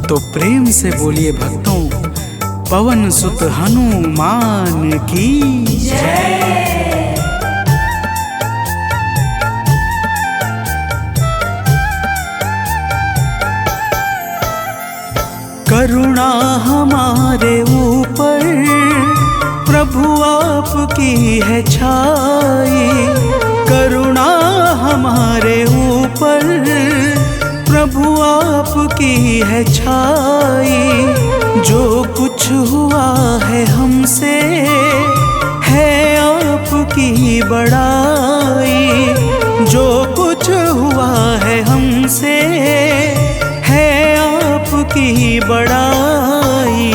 तो प्रेम से बोलिए भक्तों, पवन सुत हनुमान की जय। करुणा हमारे ऊपर प्रभु आपकी है छाई। करुणा हमारे ऊपर प्रभु आपकी है छाई। जो कुछ हुआ है हमसे है आपकी बड़ाई। जो कुछ हुआ है हमसे है आपकी बड़ाई।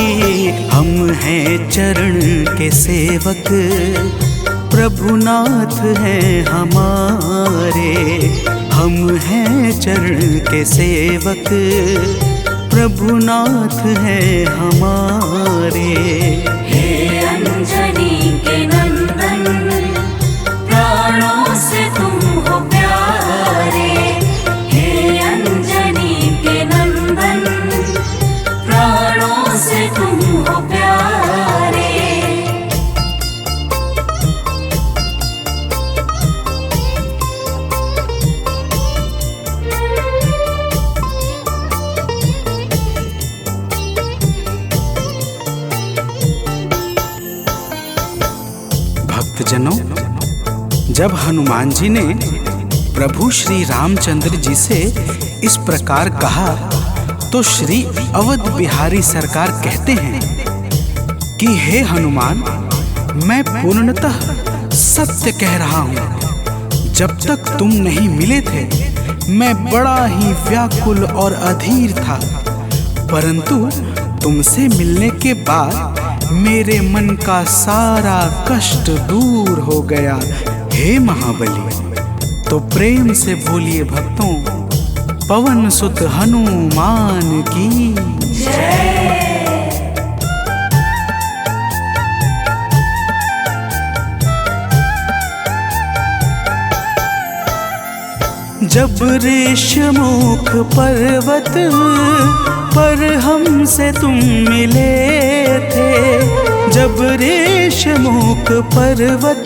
हम हैं चरण के सेवक, प्रभुनाथ हैं हमारे। हम हैं चरण के सेवक, प्रभुनाथ हैं हमारे। हे अंजनी के नंदन, प्राणों से तुम हो प्यारे। हे अंजनी के नंदन, प्राणों से तुम हो प्यारे। भक्तजनों, जब हनुमान जी ने प्रभु श्री रामचंद्र जी से इस प्रकार कहा तो श्री अवध बिहारी सरकार कहते हैं कि हे हनुमान, मैं पूर्णतः सत्य कह रहा हूँ। जब तक तुम नहीं मिले थे मैं बड़ा ही व्याकुल और अधीर था, परंतु तुमसे मिलने के बाद मेरे मन का सारा कष्ट दूर हो गया। हे महाबली, तो प्रेम से बोलिए भक्तों, पवन सुत हनुमान की जब ऋषमुख पर्वत पर हमसे तुम मिले थे, जब ऋषमुख पर्वत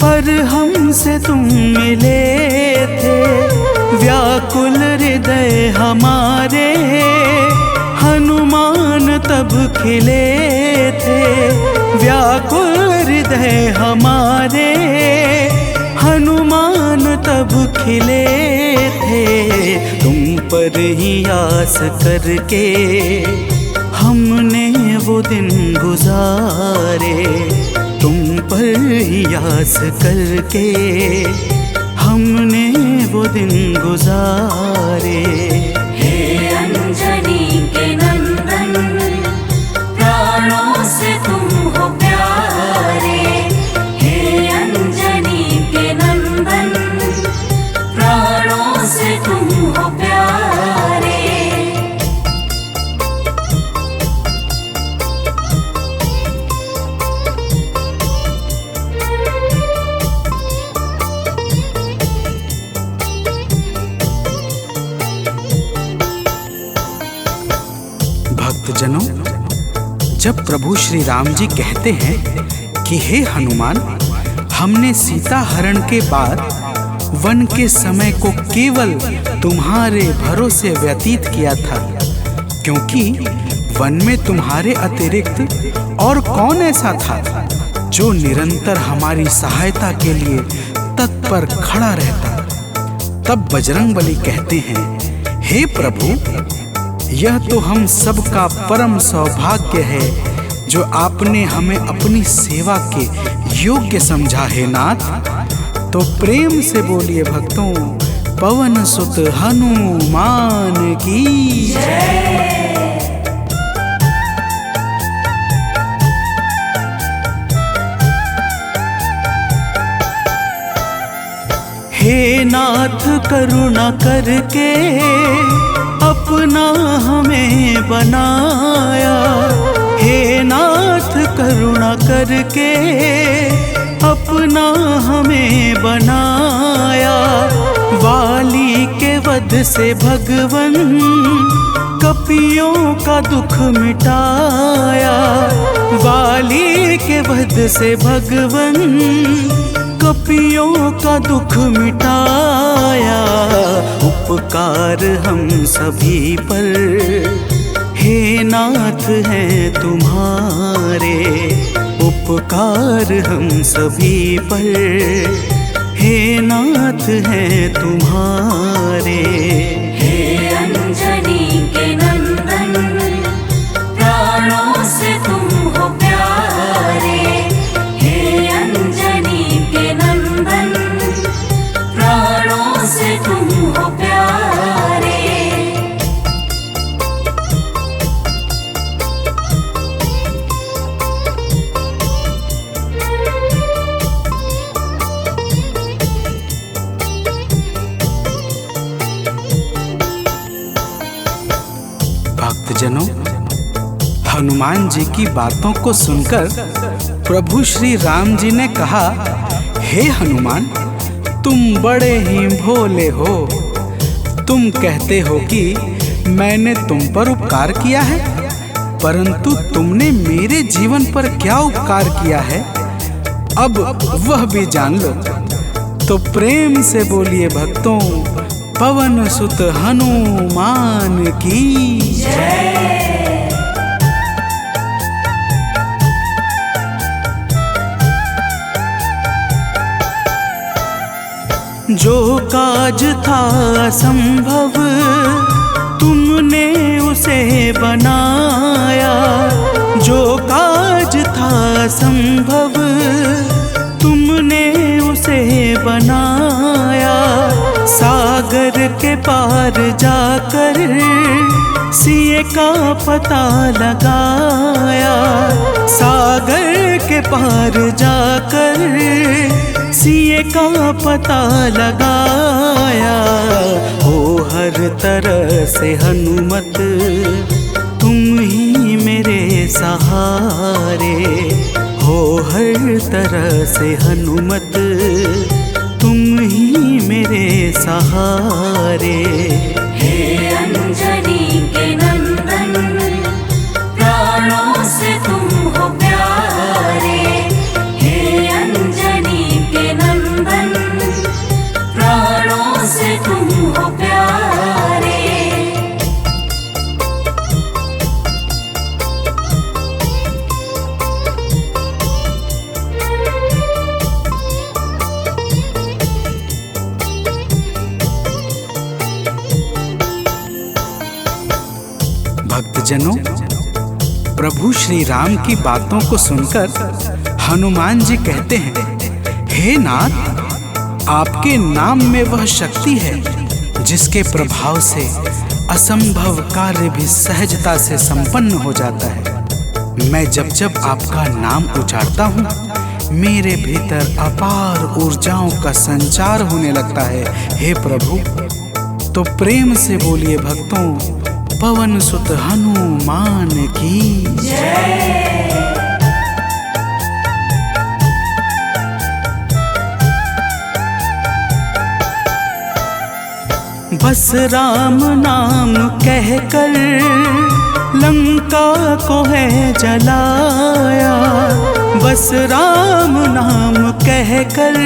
पर हमसे तुम मिले थे, व्याकुल हृदय हमारे हनुमान तब खिले थे, व्याकुल हृदय हमारे हनुमान तब खिले थे। तुम पर ही आस करके हमने वो दिन गुजारे, तुम पर ही आस करके हमने वो दिन गुजारे। हे अंजनी के नंदन, प्राणों से तुम हो प्यारे, हे अंजनी के नंदन, प्राणों से तुम हो प्यारे। भक्तजनों, जब प्रभु श्री राम जी कहते हैं कि हे हनुमान, हमने सीता हरण के बाद वन के समय को केवल तुम्हारे भरोसे व्यतीत किया था, क्योंकि वन में तुम्हारे अतिरिक्त और कौन ऐसा था जो निरंतर हमारी सहायता के लिए तत्पर खड़ा रहता। तब बजरंगबली कहते हैं, हे प्रभु, यह तो हम सबका परम सौभाग्य है जो आपने हमें अपनी सेवा के योग्य समझा है नाथ। तो प्रेम से बोलिए भक्तों, पवन सुत हनुमान की जय। हे नाथ करुणा करके अपना हमें बनाया, हे नाथ करुणा करके अपना हमें बनाया। वाली के वध से भगवन कपियों का दुख मिटाया, वाली के वध से भगवन कपियों का दुख मिटाया। उपकार हम सभी पर हे नाथ हैं तुम्हारे, उपकार हम सभी पर हे नाथ हैं तुम्हारे। हे अंजनी के नंदन, प्राणों से तुम हो प्यारे, हे अंजनी के नंदन, प्राणों से तुम हो प्यारे। भक्तजनों, हनुमान जी की बातों को सुनकर प्रभु श्री राम जी ने कहा, हे हनुमान, तुम बड़े ही भोले हो। तुम कहते हो कि मैंने तुम पर उपकार किया है, परंतु तुमने मेरे जीवन पर क्या उपकार किया है, अब वह भी जान लो। तो प्रेम से बोलिए भक्तों, पवन सुत हनुमान की जय। जो काज था संभव तुमने उसे बनाया, जो काज था संभव तुमने उसे बनाया। सागर के पार जाकर सिए का पता लगाया, सागर के पार जाकर सिए का पता लगाया। हो हर तरह से हनुमत, तुम ही मेरे सहारे। हो हर तरह से हनुमत, तुम ही मेरे सहारे। हे अंजनी के नंदन, प्राणों से तुम हो प्यारे। हे अंजनी के नंदन, प्राणों से तुम हो प्यारे। भक्तजनों, प्रभु श्री राम की बातों को सुनकर हनुमान जी कहते हैं, हे नाथ, आपके नाम में वह शक्ति है जिसके प्रभाव से असंभव कार्य भी सहजता से संपन्न हो जाता है। मैं जब जब आपका नाम उच्चारता हूँ, मेरे भीतर अपार ऊर्जाओं का संचार होने लगता है। हे प्रभु, तो प्रेम से बोलिए भक्तों, पवन सुत हनुमान की जय। बस राम नाम कहकर लंका को है जलाया। बस राम नाम कहकर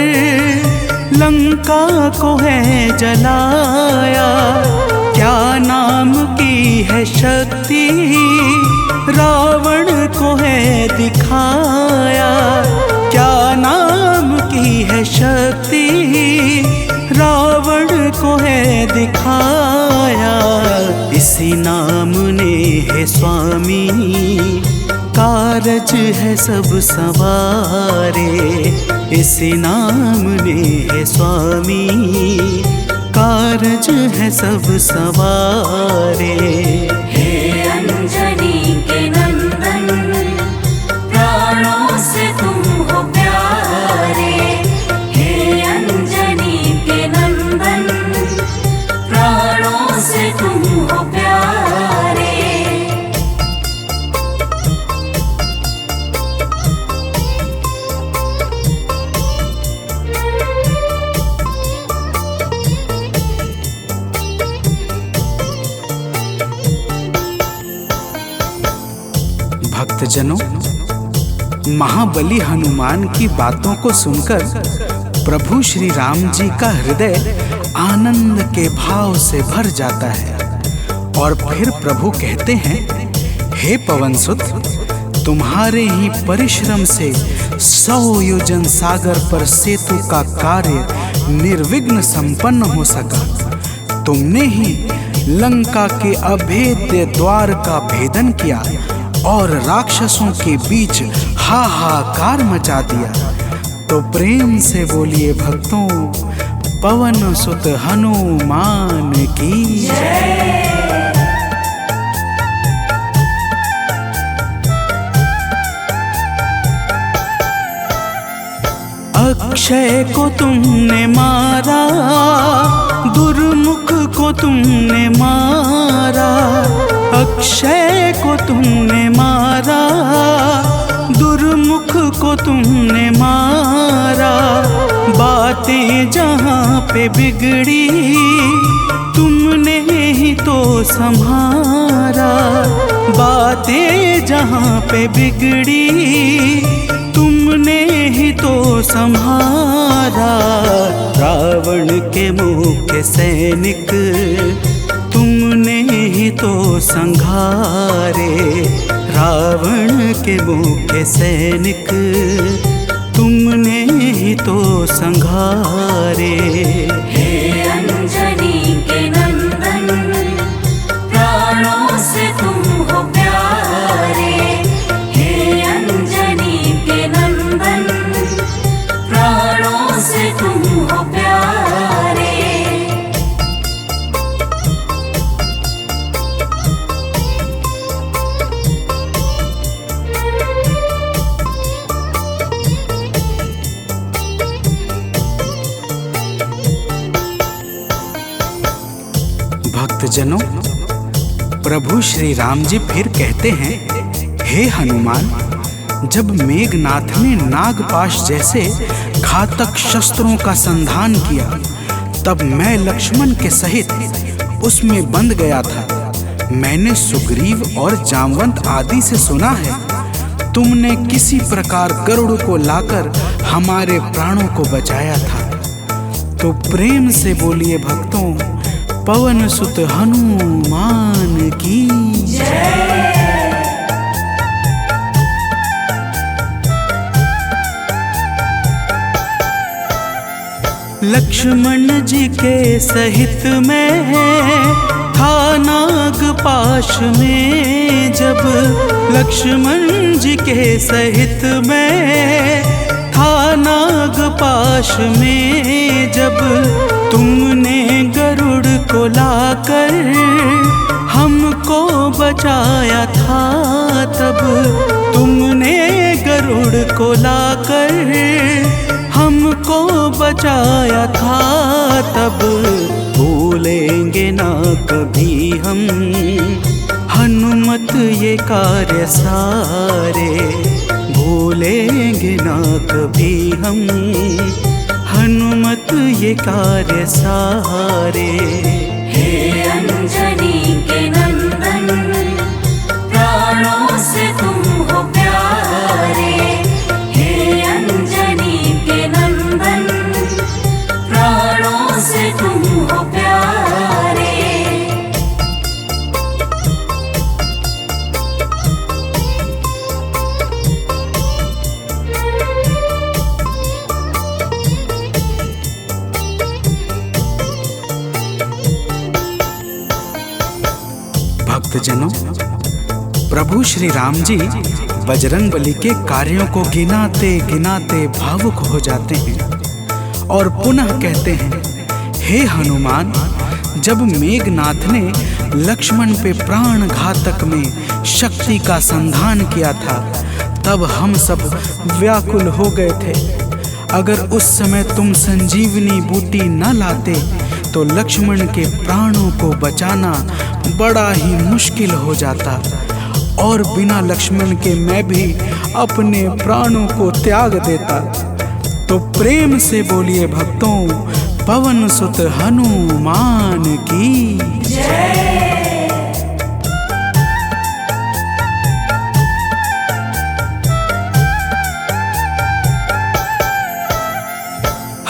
लंका को है जलाया। क्या नाम की है शक्ति, रावण को है दिखाया। क्या नाम की है शक्ति, रावण को है दिखाया। इसी नाम ने है स्वामी, कारज है सब सवारे। इसी नाम ने है स्वामी, कारज है सब सवारे। हे अंजनी के नंदन, प्राणों से तुम हो प्यारे। हे अंजनी के नंदन, प्राणों से तुम हो प्यारे। भक्तजनों, महाबली हनुमान की बातों को सुनकर प्रभु श्री राम जी का हृदय आनंद के भाव से भर जाता है। और फिर प्रभु कहते हैं, हे पवनसुत, तुम्हारे ही परिश्रम से 100 योजन सागर पर सेतु का कार्य निर्विघ्न संपन्न हो सका। तुमने ही लंका के अभेद्य द्वार का भेदन किया और राक्षसों के बीच हाहाकार मचा दिया। तो प्रेम से बोलिए भक्तों, पवन सुत हनुमान की जय। अक्षय को तुमने मारा, दुर्मुख को तुमने मारा। अक्षय को तुमने मारा, दुर्मुख को तुमने मारा। बातें जहाँ पे बिगड़ी, तुमने ही तो संभारा। बातें जहाँ पे बिगड़ी, तुमने ही तो संहारा। रावण के मुख्य सैनिक, तुमने ही तो संघारे। रावण के मुख्य सैनिक, तुमने ही तो संघारे। हे अंजनी के नंदन, प्राणों से तुम हो प्यारे। हे अंजनी के नंदन, प्राणों से तुम हो प्यारे। भक्तजनों, प्रभु श्री राम जी फिर कहते हैं, हे हनुमान, जब मेघनाथ ने नागपाश जैसे घातक शस्त्रों का संधान किया, तब मैं लक्ष्मण के सहित उसमें बंध गया था। मैंने सुग्रीव और जामवंत आदि से सुना है, तुमने किसी प्रकार गरुड़ को लाकर हमारे प्राणों को बचाया था। तो प्रेम से बोलिए भक्तों, पवन सुत हनुमान की जय। लक्ष्मण जी के सहित में था नागपाश में, जब लक्ष्मण जी के सहित में था नागपाश में, जब तुमने गरुड़ को लाकर हमको बचाया था, तब तुमने गरुड़ को लाकर हमको बचाया था, तब भूलेंगे ना कभी हम हनुमत ये कार्य सारे, भूलेंगे ना कभी हम हनुमत ये कार्य सारे। हे अंजनी के नंदन, प्राणों से तुम हो प्यारे। हे अंजनी के नंदन, प्राणों से तुम हो प्यारे। भक्तजनों, प्रभु श्री राम जी बजरंगबली के कार्यों को गिनाते गिनाते भावुक हो जाते हैं और पुनः कहते हैं, हे हनुमान, जब मेघनाथ ने लक्ष्मण पे प्राण घातक में शक्ति का संधान किया था, तब हम सब व्याकुल हो गए थे। अगर उस समय तुम संजीवनी बूटी न लाते तो लक्ष्मण के प्राणों को बचाना बड़ा ही मुश्किल हो जाता, और बिना लक्ष्मण के मैं भी अपने प्राणों को त्याग देता। तो प्रेम से बोलिए भक्तों, पवन सुत हनुमान की जय।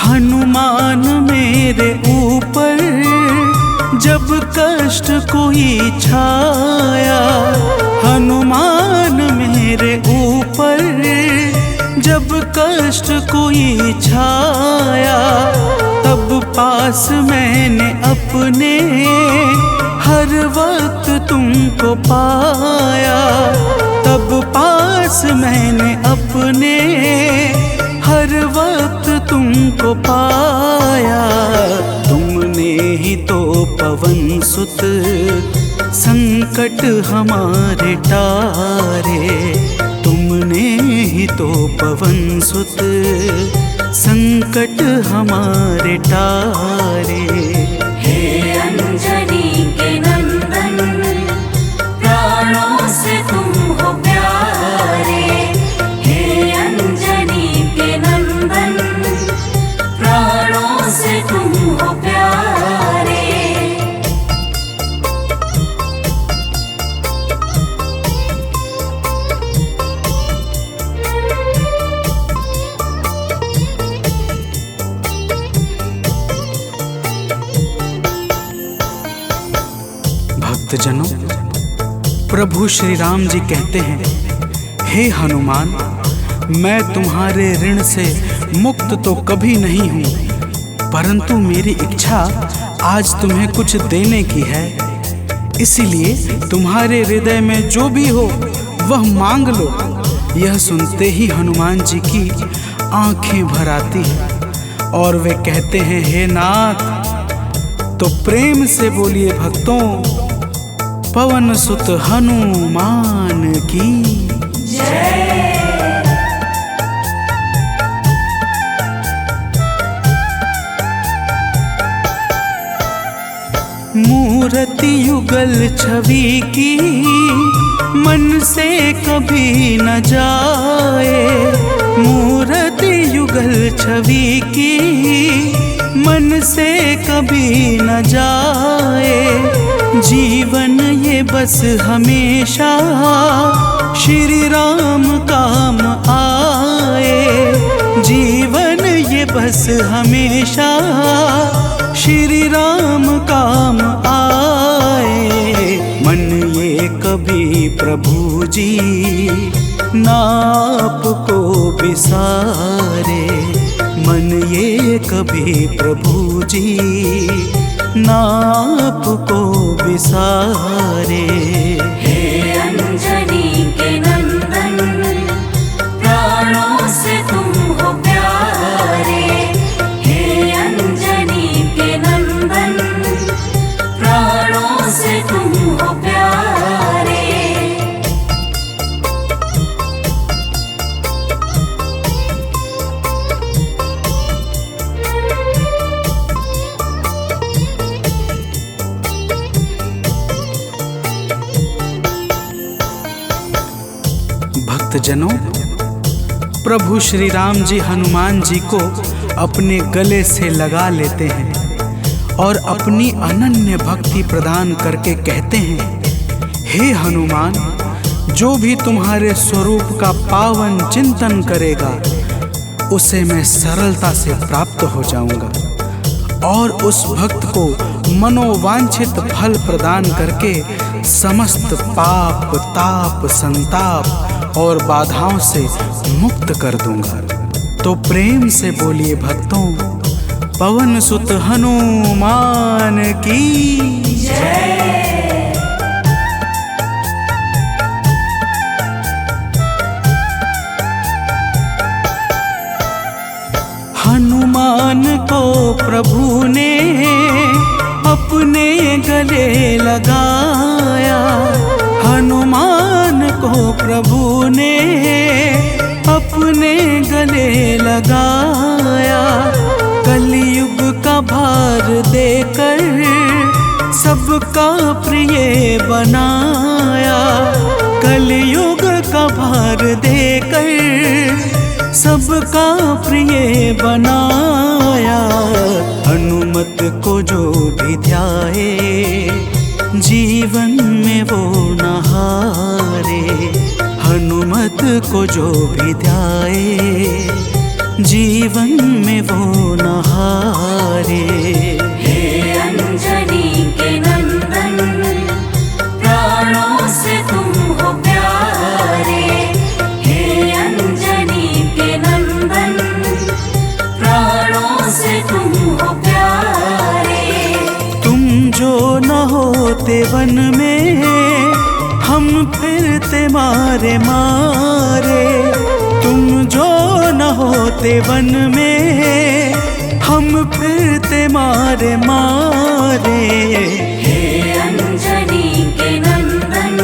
हनुमान मेरे ऊपर जब कष्ट कोई छाया, हनुमान मेरे ऊपर जब कष्ट कोई छाया, तब पास मैंने अपने हर वक्त तुमको पाया, तब पास मैंने अपने हर वक्त तुमको पाया। तुमने ही तो पवन सुत संकट हमारे टारे, तुमने ही तो पवन सुत संकट हमारे टारे। हे अंजनी के नंदन, प्राणों से तुम हो प्यारे। हे अंजनी के नंदन, प्राणों से तुम हो प्यारे। भक्तजनों, प्रभु श्री राम जी कहते हैं, हे हनुमान, मैं तुम्हारे ऋण से मुक्त तो कभी नहीं हूँ, परंतु मेरी इच्छा आज तुम्हें कुछ देने की है। इसीलिए तुम्हारे हृदय में जो भी हो वह मांग लो। यह सुनते ही हनुमान जी की आंखें भर आती हैं और वे कहते हैं, हे नाथ। तो प्रेम से बोलिए भक्तों, पवन सुत हनुमान की जय। मूर्ति मूर्ति युगल छवि की मन से कभी न जाए, मूर्ति युगल छवि की मन से कभी न जाए। जीवन ये बस हमेशा श्री राम काम आए, जीवन ये बस हमेशा श्री राम काम आए। मन ये कभी प्रभु जी नाप को बिसारे, मन ये कभी प्रभु जी नाप को बिसारे। हे अंजनी के नंदन, प्राणों से तुम हो प्यारे। हे अंजनी के नंदन, प्राणों से तुम हो प्यारे। भक्तजनों, प्रभु श्री राम जी हनुमान जी को अपने गले से लगा लेते हैं और अपनी अनन्य भक्ति प्रदान करके कहते हैं, हे हनुमान, जो भी तुम्हारे स्वरूप का पावन चिंतन करेगा उसे मैं सरलता से प्राप्त हो जाऊंगा और उस भक्त को मनोवांछित फल प्रदान करके समस्त पाप ताप संताप और बाधाओं से मुक्त कर दूंगा। तो प्रेम से बोलिए भक्तों, पवन सुत हनुमान की जय। हनुमान को प्रभु ने अपने गले लगाया, हनुमान को प्रभु ने अपने गले लगाया। कलयुग का भार देकर सबका प्रिय बनाया, कलयुग का भार देकर सबका प्रिय बनाया। हनुमत को जो भी ध्याए जीवन में वो न हारे, हनुमत को जो भी ध्याए जीवन में वो न हारे। हे अंजनी के नंदन, प्राणों से तुम हो प्यारे। हे अंजनी के नंदन, प्राणों से तुम हो प्यारे। तुम जो न होते वन में हम फिरते मारे मारे, तुम जो न होते वन में हम फिरते मारे मारे। हे अंजनी के नंदन,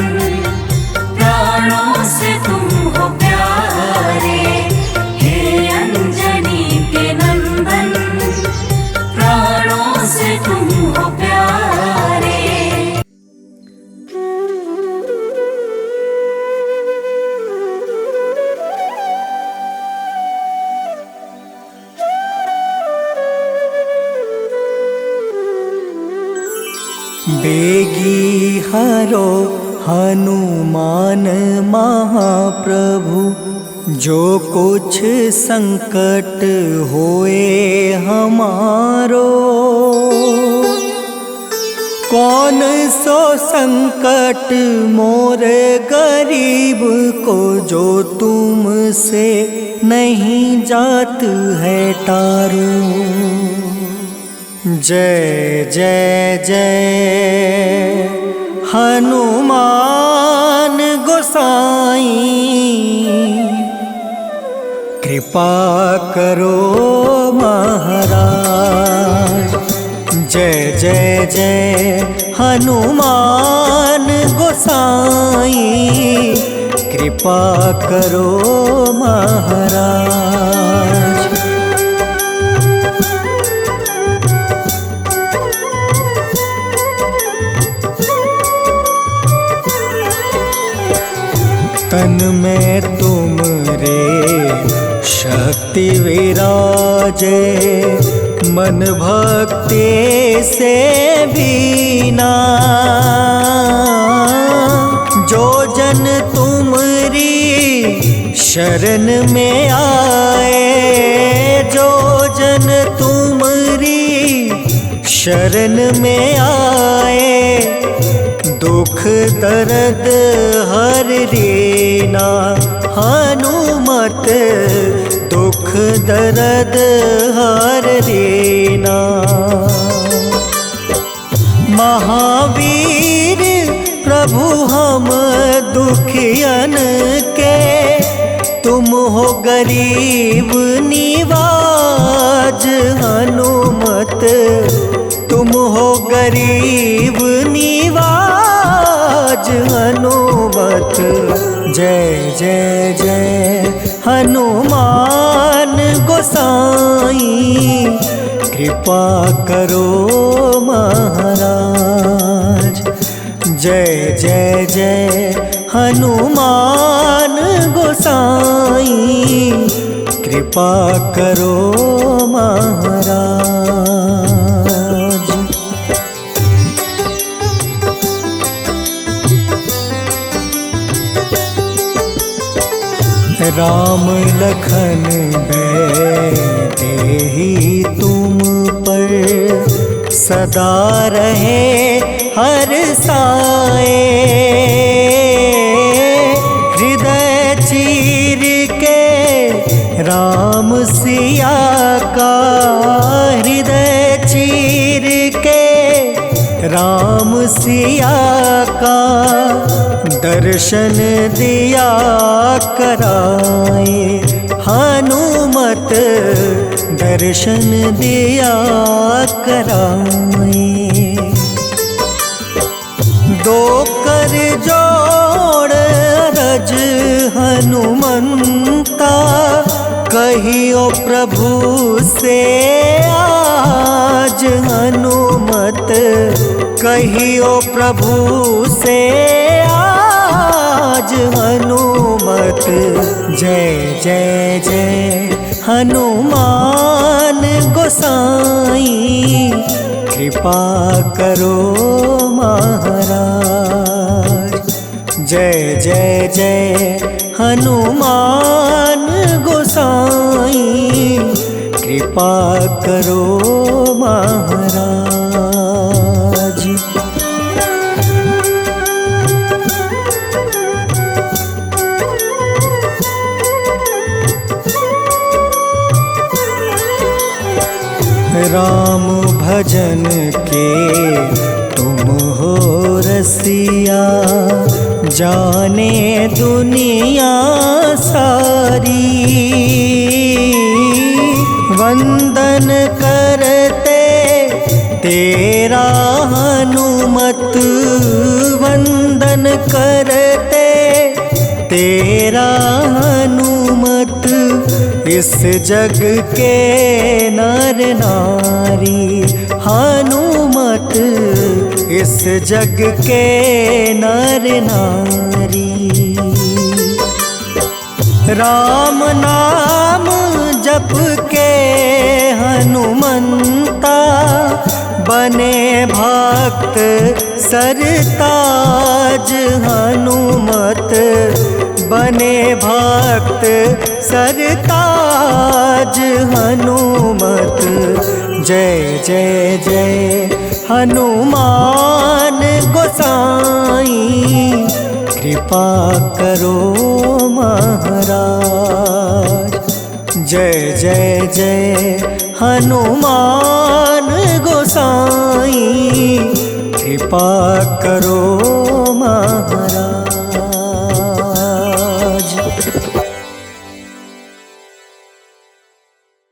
प्राणों से तुम हो प्यारे। हे अंजनी के नंदन, प्राणों से तुम हो प्यारे। बेगी हरो हनुमान महाप्रभु, जो कुछ संकट होए हमारो। कौन सो संकट मोरे गरीब को, जो तुमसे नहीं जात है टारो। जय जय जय हनुमान गोसाई, कृपा करो महाराज। जय जय जय हनुमान गोसाई, कृपा करो महाराज। मन में तुम रे शक्ति विराजे, मन भक्ति से भीना। जो जन तुमरी शरण में आए, जो जन तुमरी शरण में आए, दुख दर्द हर लेना। हनुमत दुख दर्द हर लेना। महावीर प्रभु हम दुखियन के, तुम हो गरीब निवाज। हनुमत तुम हो गरीब निवाज। हनुमत जय जय जय हनुमान गोसाई, कृपा करो महाराज। जय जय जय हनुमान गोसाई, कृपा करो महाराज। राम लखन देहि तुम पर, सदा रहे हर साए। हृदय चीर के राम सिया का, हृदय चीर के राम सिया का, दर्शन दिया कराए। हनुमत दर्शन दिया कराए। दो कर जोड़ रज हनुमंता, कहियो प्रभु से आज। हनुमत कहियो प्रभु से आज। हनुमत जय जय जय हनुमान गोसाई, कृपा करो महाराज। जय जय जय हनुमान गोसाई, कृपा करो महाराज। राम भजन के तुम हो रसिया, जाने दुनिया सारी। वंदन करते तेरा हनुमत, वंदन करते तेरा हनुमत। इस जग के नर नारी, हनुमत इस जग के नर नारी। राम नाम जप के हनुमंता, बने भक्त सरताज। हनुमत बने भक्त सरताज। हनुमत जय जय जय हनुमान गोसाई, कृपा करो महाराज। जय जय जय हनुमान गोसाई, कृपा करो